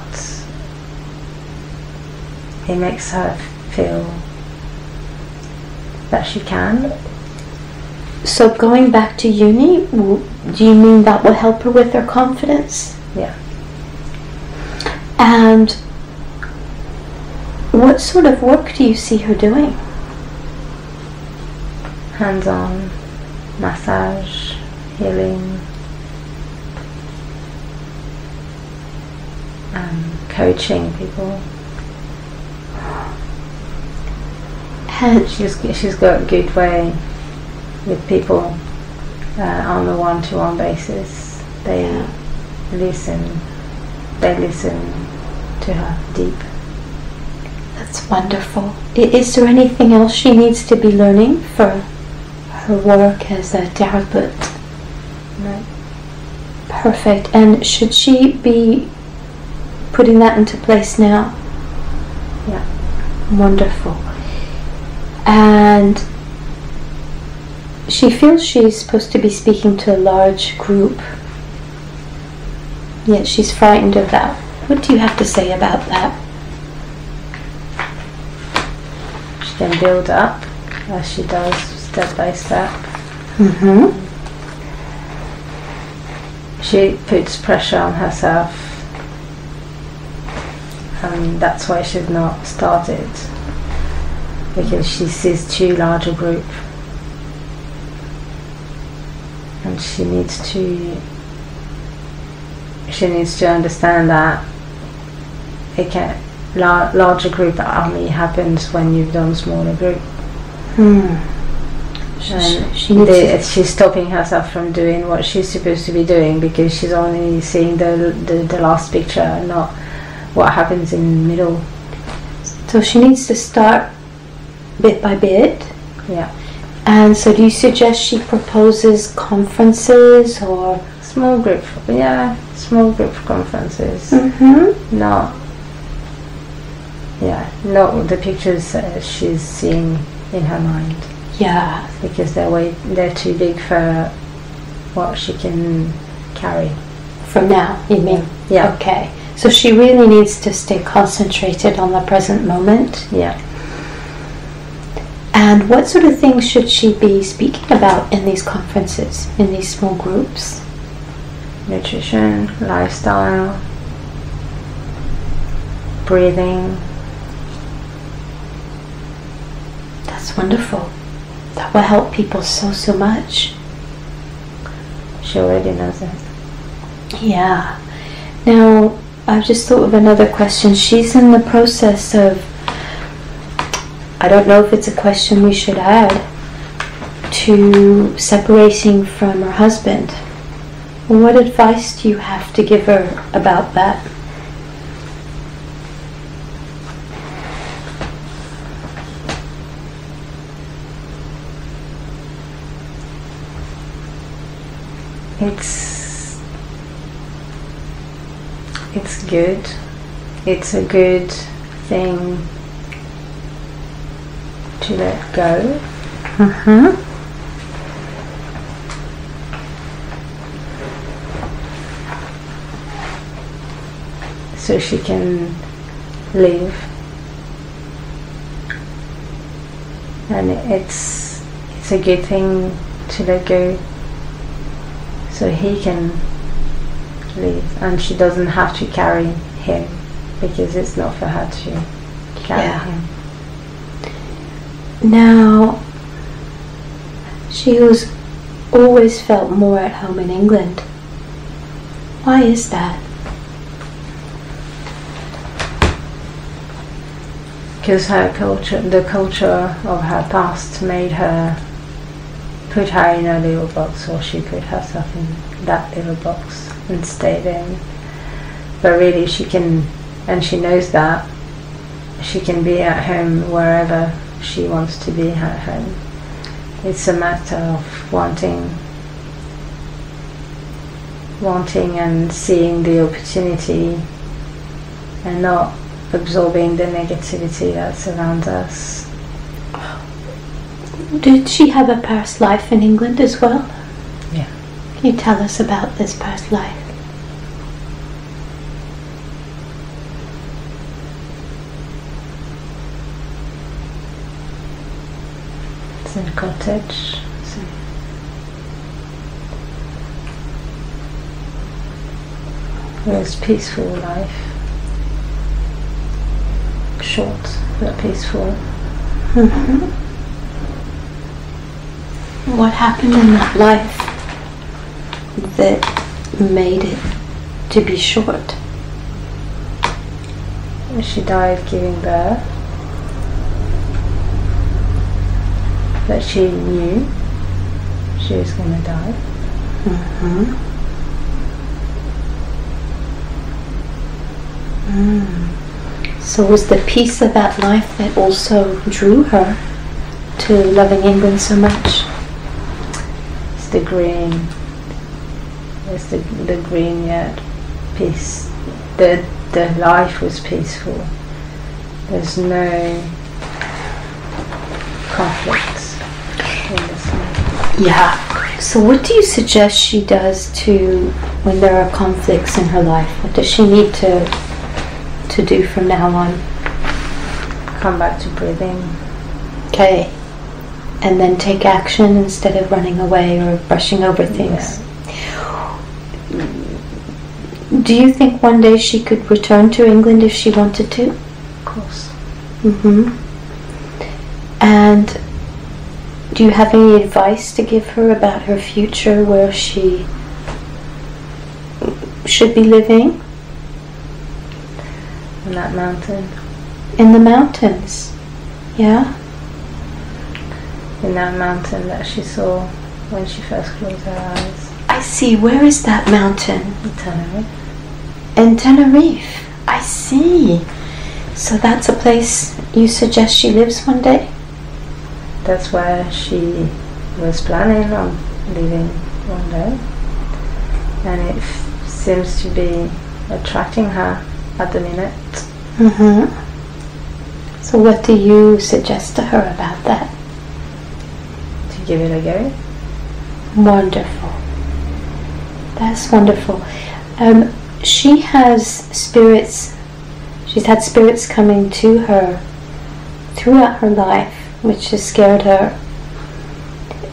it makes her feel that she can. So going back to uni, do you mean that will help her with her confidence? Yeah. And what sort of work do you see her doing? Hands-on, massage, healing, coaching people. And she's got a good way with people on a one-to-one basis. They listen to her deep. That's wonderful. Is there anything else she needs to be learning for her work as a therapist? No. Perfect. And should she be putting that into place now? Yeah. Wonderful. And she feels she's supposed to be speaking to a large group, yet she's frightened of that. What do you have to say about that? She can build up as she does, step by step. She puts pressure on herself, and that's why she's not started, because she sees too large a group, and she needs to understand that larger group only happens when you've done smaller group. She's stopping herself from doing what she's supposed to be doing because she's only seeing the last picture and not what happens in the middle. So she needs to start bit by bit. Yeah. And so do you suggest she proposes conferences or small group? Yeah, small group conferences. Not the pictures she's seeing in her mind. Yeah. Because they're too big for what she can carry. From now, you mean? Yeah. Okay. So she really needs to stay concentrated on the present moment. Yeah. And what sort of things should she be speaking about in these conferences, in these small groups? Nutrition, lifestyle, breathing. That's wonderful. That will help people so much. She already knows it. Yeah. Now, I've just thought of another question. She's in the process of, I don't know if it's a question we should add, to separating from her husband. What advice do you have to give her about that? It's good. It's a good thing to let go. So she can live, and it's a good thing to let go so he can live, and she doesn't have to carry him, because it's not for her to carry him. Now, she has always felt more at home in England. Why is that? Because her culture, the culture of her past, made her put her in a little box, or she put herself in that little box and stay there. But really she can, and she knows that, she can be at home wherever she wants to be at home. It's a matter of wanting and seeing the opportunity, and not absorbing the negativity that surrounds us. Did she have a past life in England as well? Yeah. Can you tell us about this past life? It's in a cottage. So it was a peaceful life. Short but peaceful. What happened in that life that made it to be short? She died giving birth, but she knew she was going to die. So was the peace of that life that also drew her to loving England so much? It's the green. It's the green, peace. The life was peaceful. There's no conflicts in this life. Yeah. So what do you suggest she does to, when there are conflicts in her life? What does she need to do from now on? Come back to breathing. Okay. And then take action instead of running away or brushing over things. Do you think one day she could return to England if she wanted to? Of course. And do you have any advice to give her about her future, where she should be living? In that mountain. In the mountains. Yeah? In that mountain that she saw when she first closed her eyes. I see. Where is that mountain? In Tenerife. In Tenerife. I see. So that's a place you suggest she lives one day? That's where she was planning on living one day. And it seems to be attracting her at the minute. So what do you suggest to her about that? To give it a go. Wonderful. That's wonderful. she has spirits, she's had spirits coming to her throughout her life, which has scared her.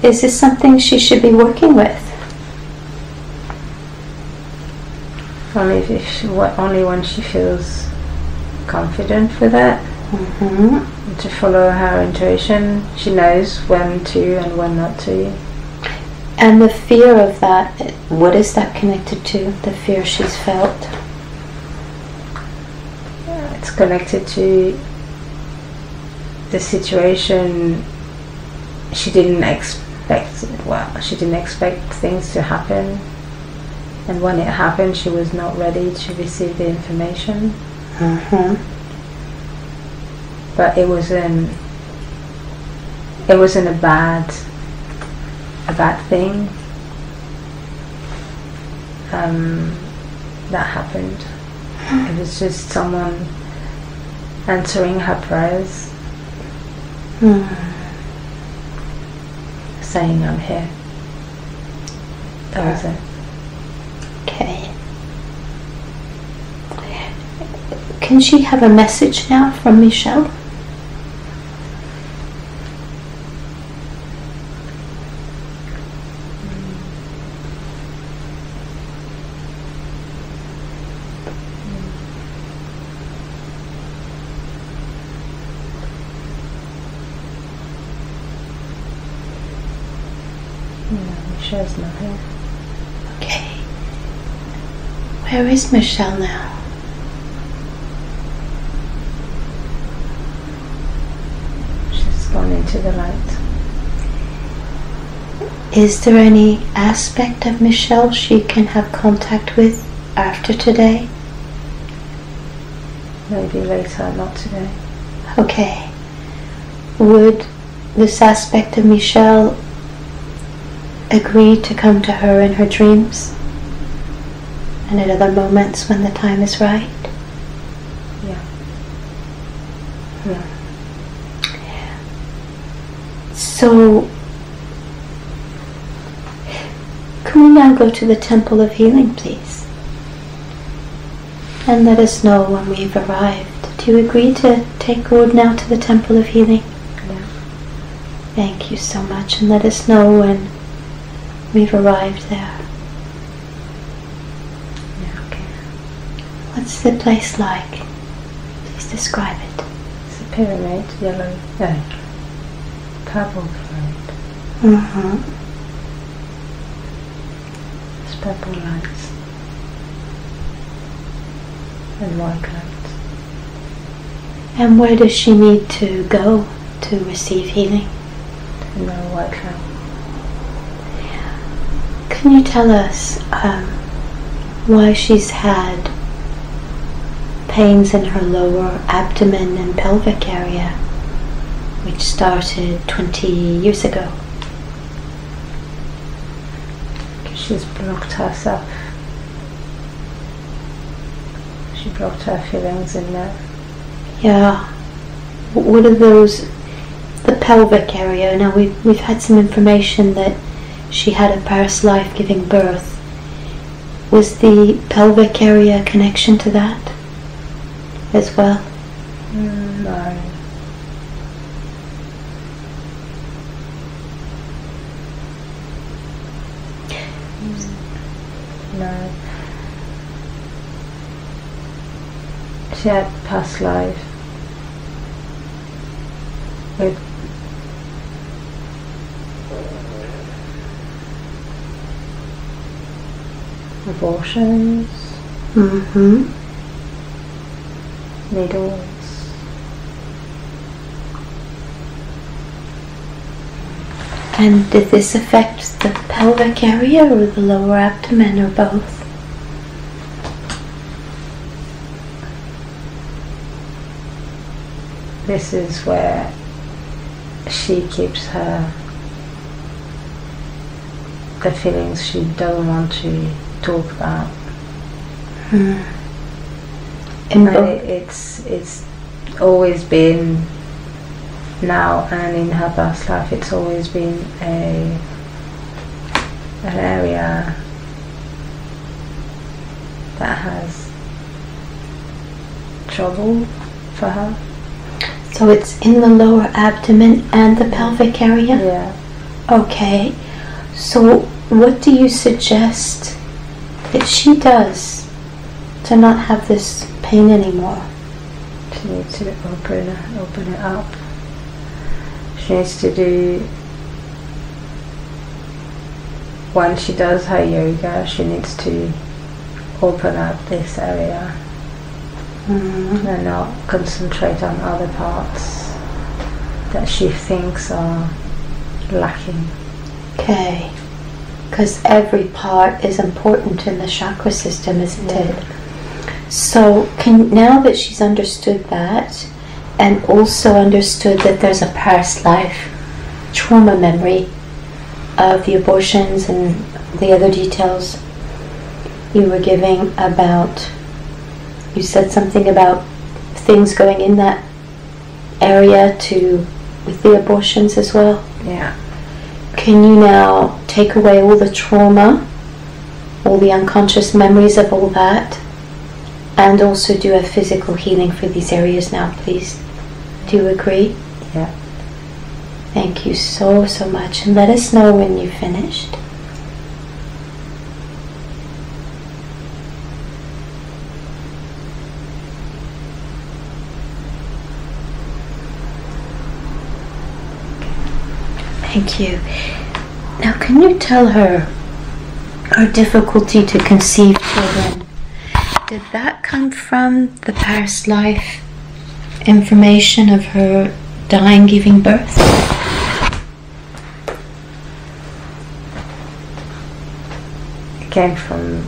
Is this something she should be working with? Only when she feels confident with it. To follow her intuition, she knows when to and when not to. And the fear of that, what is that connected to? The fear she's felt? It's connected to the situation. She didn't expect, she didn't expect things to happen. And when it happened, she was not ready to receive the information. But it wasn't a bad thing that happened. It was just someone answering her prayers, saying, "I'm here." That was it. Okay. Can she have a message now from Michelle? Michelle's not here. Okay. Where is Michelle now? She's gone into the light. Is there any aspect of Michelle she can have contact with after today? Maybe later, not today. Okay. Would this aspect of Michelle agree to come to her in her dreams and at other moments when the time is right? Yeah. So, can we now go to the Temple of Healing, please? And let us know when we've arrived. Do you agree to take Aude now to the Temple of Healing? Yeah. Thank you so much, and let us know when we've arrived there. Yeah, okay. What's the place like? Please describe it. It's a pyramid, purple pyramid. It's purple lights and white lights. And where does she need to go to receive healing? No white light. Can you tell us why she's had pains in her lower abdomen and pelvic area, which started 20 years ago? She's blocked herself. She blocked her feelings in there. Yeah. What are those? The pelvic area. Now we've had some information that she had a past life giving birth. Was the pelvic area a connection to that as well? No. No. She had past life with abortions, needles, and did this affect the pelvic area or the lower abdomen or both? This is where she keeps the feelings she doesn't want to talk about. It's always been, now and in her past life, it's always been an area that has trouble for her. So it's in the lower abdomen and the pelvic area? Yeah. Okay. So what do you suggest that she does to not have this pain anymore? She needs to open it up. She needs to do, when she does her yoga, she needs to open up this area and not concentrate on other parts that she thinks are lacking. Okay. Because every part is important in the chakra system, isn't it? So now that she's understood that, and also understood that there's a past life trauma memory of the abortions and the other details you were giving about, you said something about things going in that area with the abortions as well? Yeah. Can you now take away all the trauma, all the unconscious memories of all that, and also do a physical healing for these areas now, please? Do you agree? Yeah. Thank you so much. And let us know when you've finished. Thank you. Now, can you tell her difficulty to conceive children? Did that come from the past life information of her dying, giving birth? It came from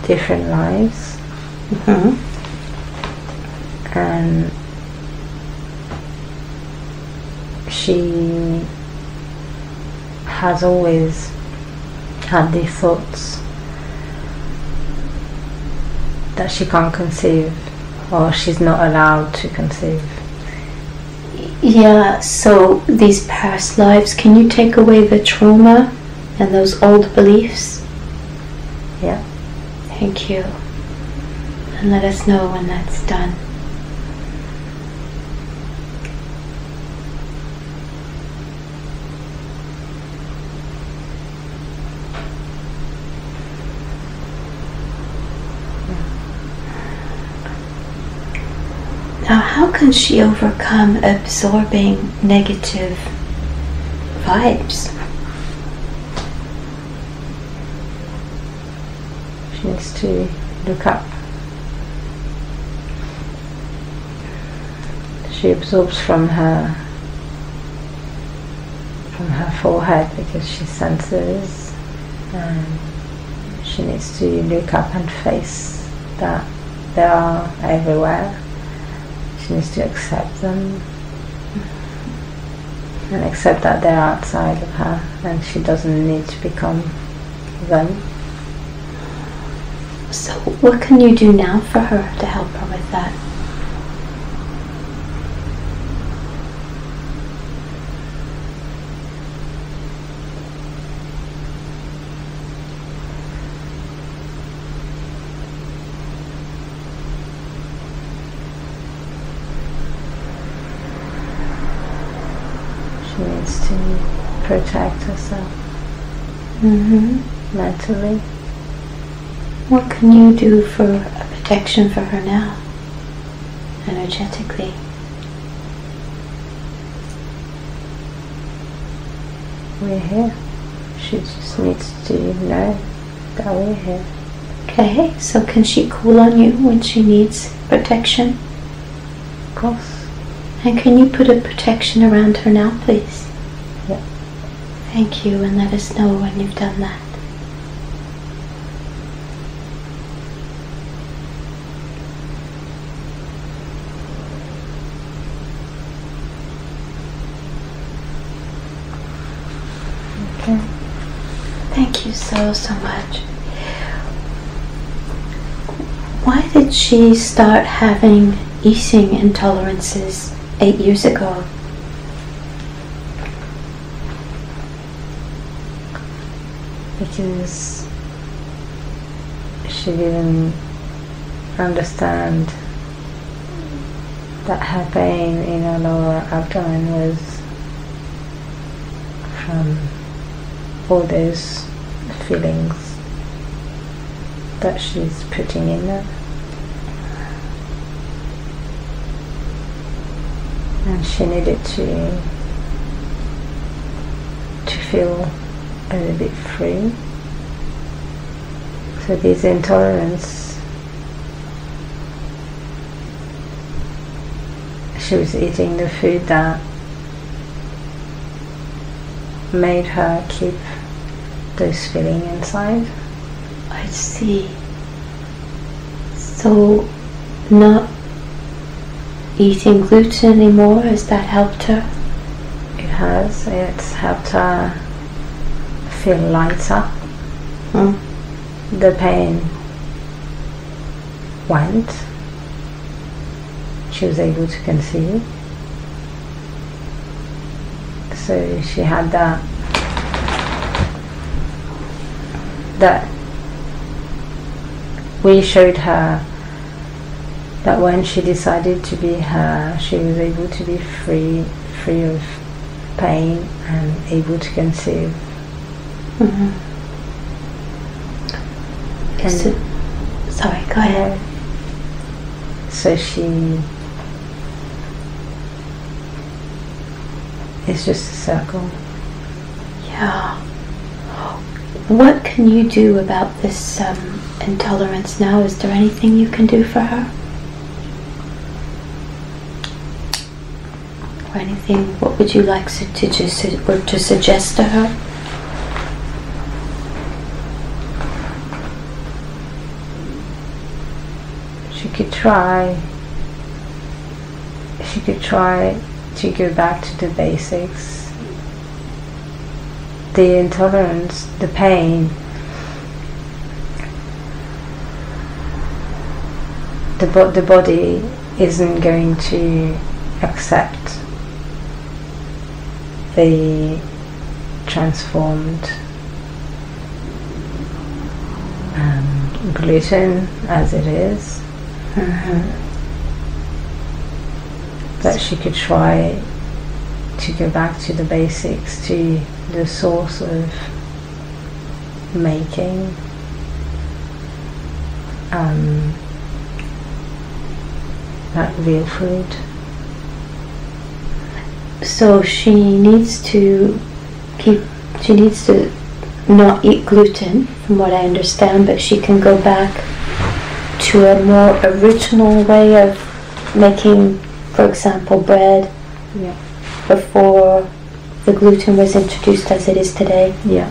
different lives. And she has always had these thoughts that she can't conceive, or she's not allowed to conceive. Yeah, so these past lives, can you take away the trauma and those old beliefs? Yeah. Thank you. And let us know when that's done. Now, how can she overcome absorbing negative vibes? She needs to look up. She absorbs from her forehead because she senses, and she needs to look up and face that they are everywhere. She needs to accept them and accept that they're outside of her, and she doesn't need to become them. So what can you do now for her to help her with that? She needs to protect herself mentally. What can you do for a protection for her now, energetically? We're here. She just needs to know that we're here. Okay, so can she call on you when she needs protection? Of course. And can you put a protection around her now, please? Yeah. Thank you, and let us know when you've done that. Okay. Thank you so much. Why did she start having eating intolerances 8 years ago? Because she didn't understand that her pain in her lower abdomen was from all those feelings that she's putting in there. And she needed to feel a little bit free. So this intolerance, she was eating the food that made her keep those feelings inside. I see. So, not eating gluten anymore, has that helped her? It has. It's helped her feel lighter. The pain went. She was able to conceive. So she had that we showed her that when she decided to be her, she was able to be free of pain and able to conceive. Sorry, go ahead. So it's just a circle. Yeah. What can you do about this intolerance now? Is there anything you can do for her? Or anything? What would you like to suggest to her? She could try to go back to the basics. The intolerance, the pain, the body isn't going to accept the transformed gluten as it is. That she could try to go back to the basics, to the source of making that real food. So she needs to not eat gluten, from what I understand, but she can go back to a more original way of making, for example, bread. Yeah. Before the gluten was introduced as it is today? Yeah.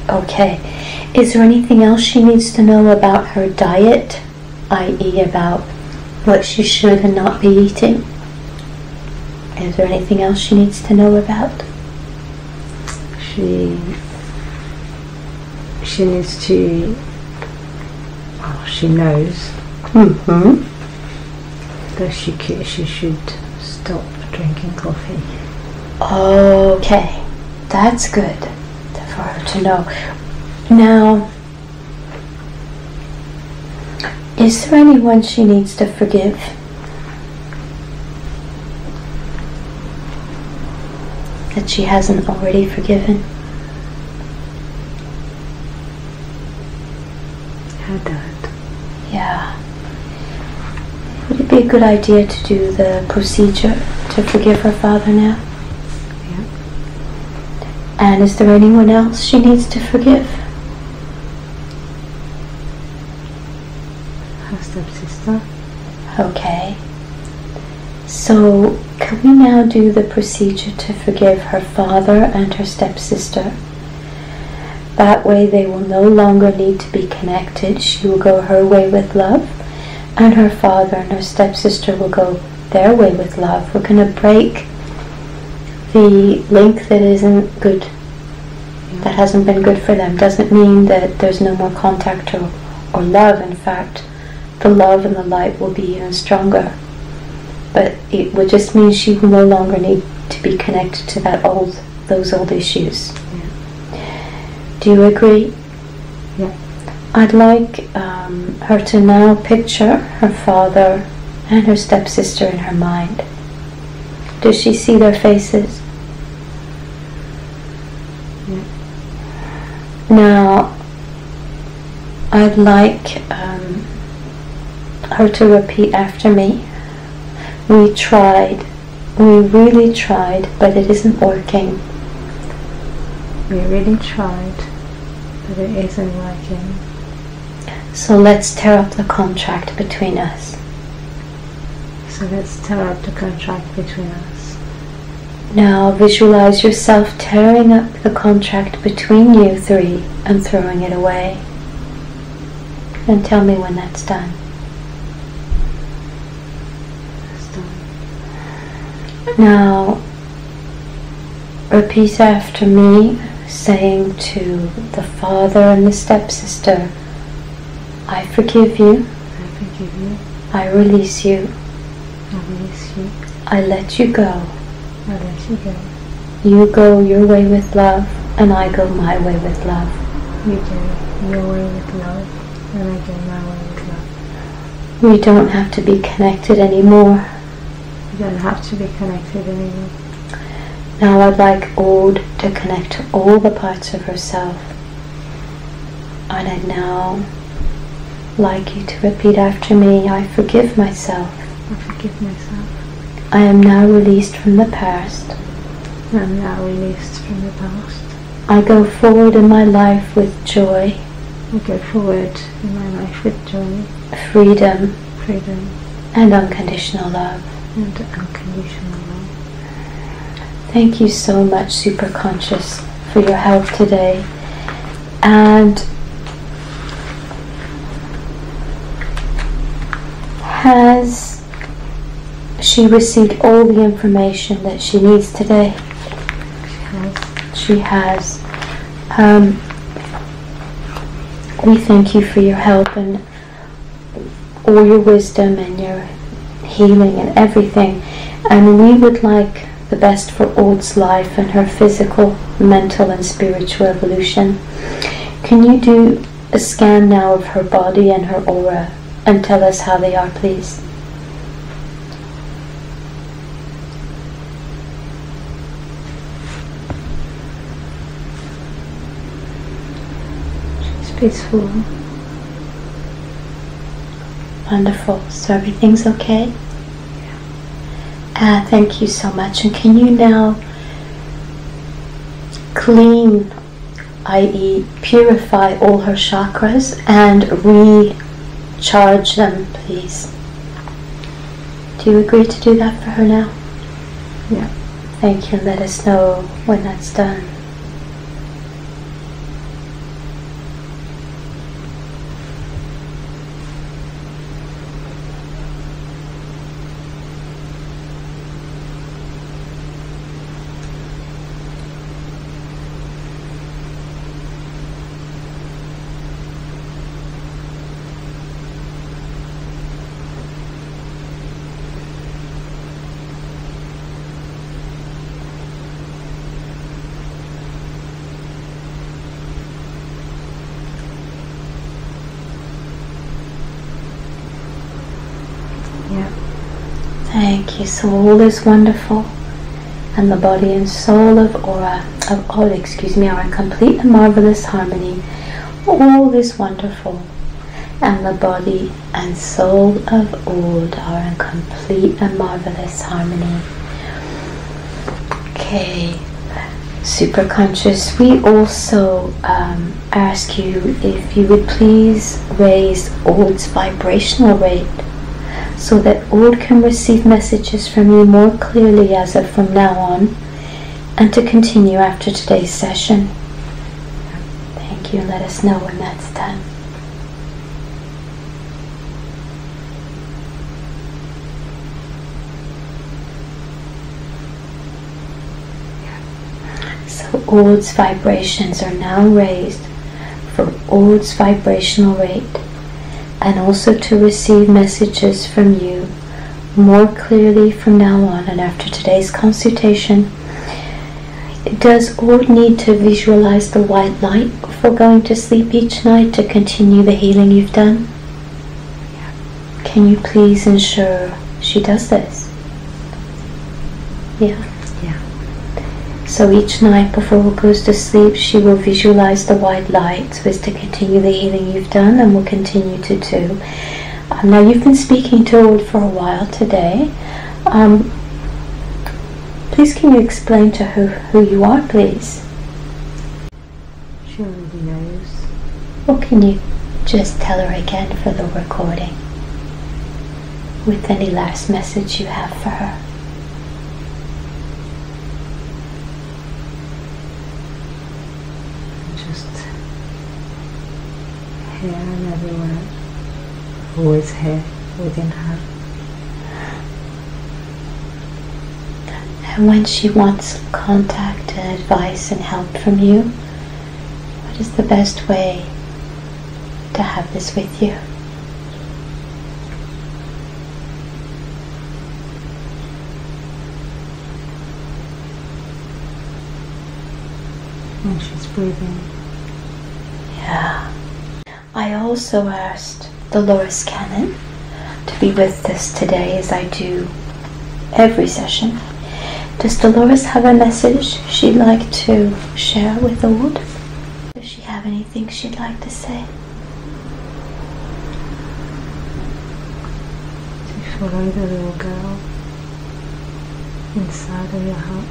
Okay. Is there anything else she needs to know about her diet, i.e. about what she should and not be eating? Is there anything else she needs to know about? She needs to, she knows that she should stop drinking coffee. Okay, that's good for her to know. Now, is there anyone she needs to forgive? That she hasn't already forgiven? Her dad. Yeah. Would it be a good idea to do the procedure to forgive her father now? Yeah. And is there anyone else she needs to forgive? Her stepsister. Okay. So, can we now do the procedure to forgive her father and her stepsister? That way they will no longer need to be connected. She will go her way with love, and her father and her stepsister will go their way with love. We're going to break the link that isn't good, that hasn't been good for them. Doesn't mean that there's no more contact or love. In fact, the love and the light will be even stronger. But it would just mean she will no longer need to be connected to those old issues. Yeah. Do you agree? Yeah. I'd like her to now picture her father and her stepsister in her mind. Does she see their faces? Yeah. Now, I'd like her to repeat after me. We really tried, but it isn't working. We really tried, but it isn't working. So let's tear up the contract between us. So let's tear up the contract between us. Now visualize yourself tearing up the contract between you three and throwing it away. And tell me when that's done. It's done. Now repeat after me, saying to the father and the stepsister, I forgive you. I forgive you. I release you. I release you. I let you go. I let you go. You go your way with love, and I go my way with love. You go your way with love, and I go my way with love. We don't have to be connected anymore. You don't have to be connected anymore. Now I'd like Aude to connect to all the parts of herself. And I'd now like you to repeat after me, I forgive myself. I forgive myself. I am now released from the past. I am now released from the past. I go forward in my life with joy. I go forward in my life with joy, freedom, and unconditional love. Unconditional love. Thank you so much, Superconscious, for your help today. And has she received all the information that she needs today? She has. We thank you for your help and all your wisdom and your healing and everything. And we would like the best for Aude's life and her physical, mental and spiritual evolution. Can you do a scan now of her body and her aura and tell us how they are, please? She's peaceful. Wonderful. So everything's okay? Thank you so much. And can you now clean, i.e. purify all her chakras and recharge them, please? Do you agree to do that for her now? Yeah. Thank you. Let us know when that's done. Thank you. So all is wonderful, and the body and soul of Aude are in complete and marvelous harmony. All is wonderful, and the body and soul of Aude are in complete and marvelous harmony. Okay, Superconscious, we also ask you if you would please raise Aude's vibrational rate, so that Aude can receive messages from you more clearly as of from now on, and to continue after today's session. Thank you. Let us know when that's done. So Aude's vibrations are now raised for Aude's vibrational rate, and also to receive messages from you more clearly from now on and after today's consultation. Does Aude need to visualize the white light before going to sleep each night to continue the healing you've done? Yeah. Can you please ensure she does this? Yeah. Yeah. So each night before Aude goes to sleep, she will visualize the white light so as to continue the healing you've done, and will continue to do. Now you've been speaking to Aude for a while today. Please can you explain to her who you are, please? She already knows. Or can you just tell her again for the recording, with any last message you have for her? Just here and everywhere. Always here within her. And when she wants contact and advice and help from you, what is the best way to have this with you? And she's breathing. Yeah. I also asked Dolores Cannon to be with us today, as I do every session. Does Dolores have a message she'd like to share with Aude? Does she have anything she'd like to say? To follow the little girl inside of your heart.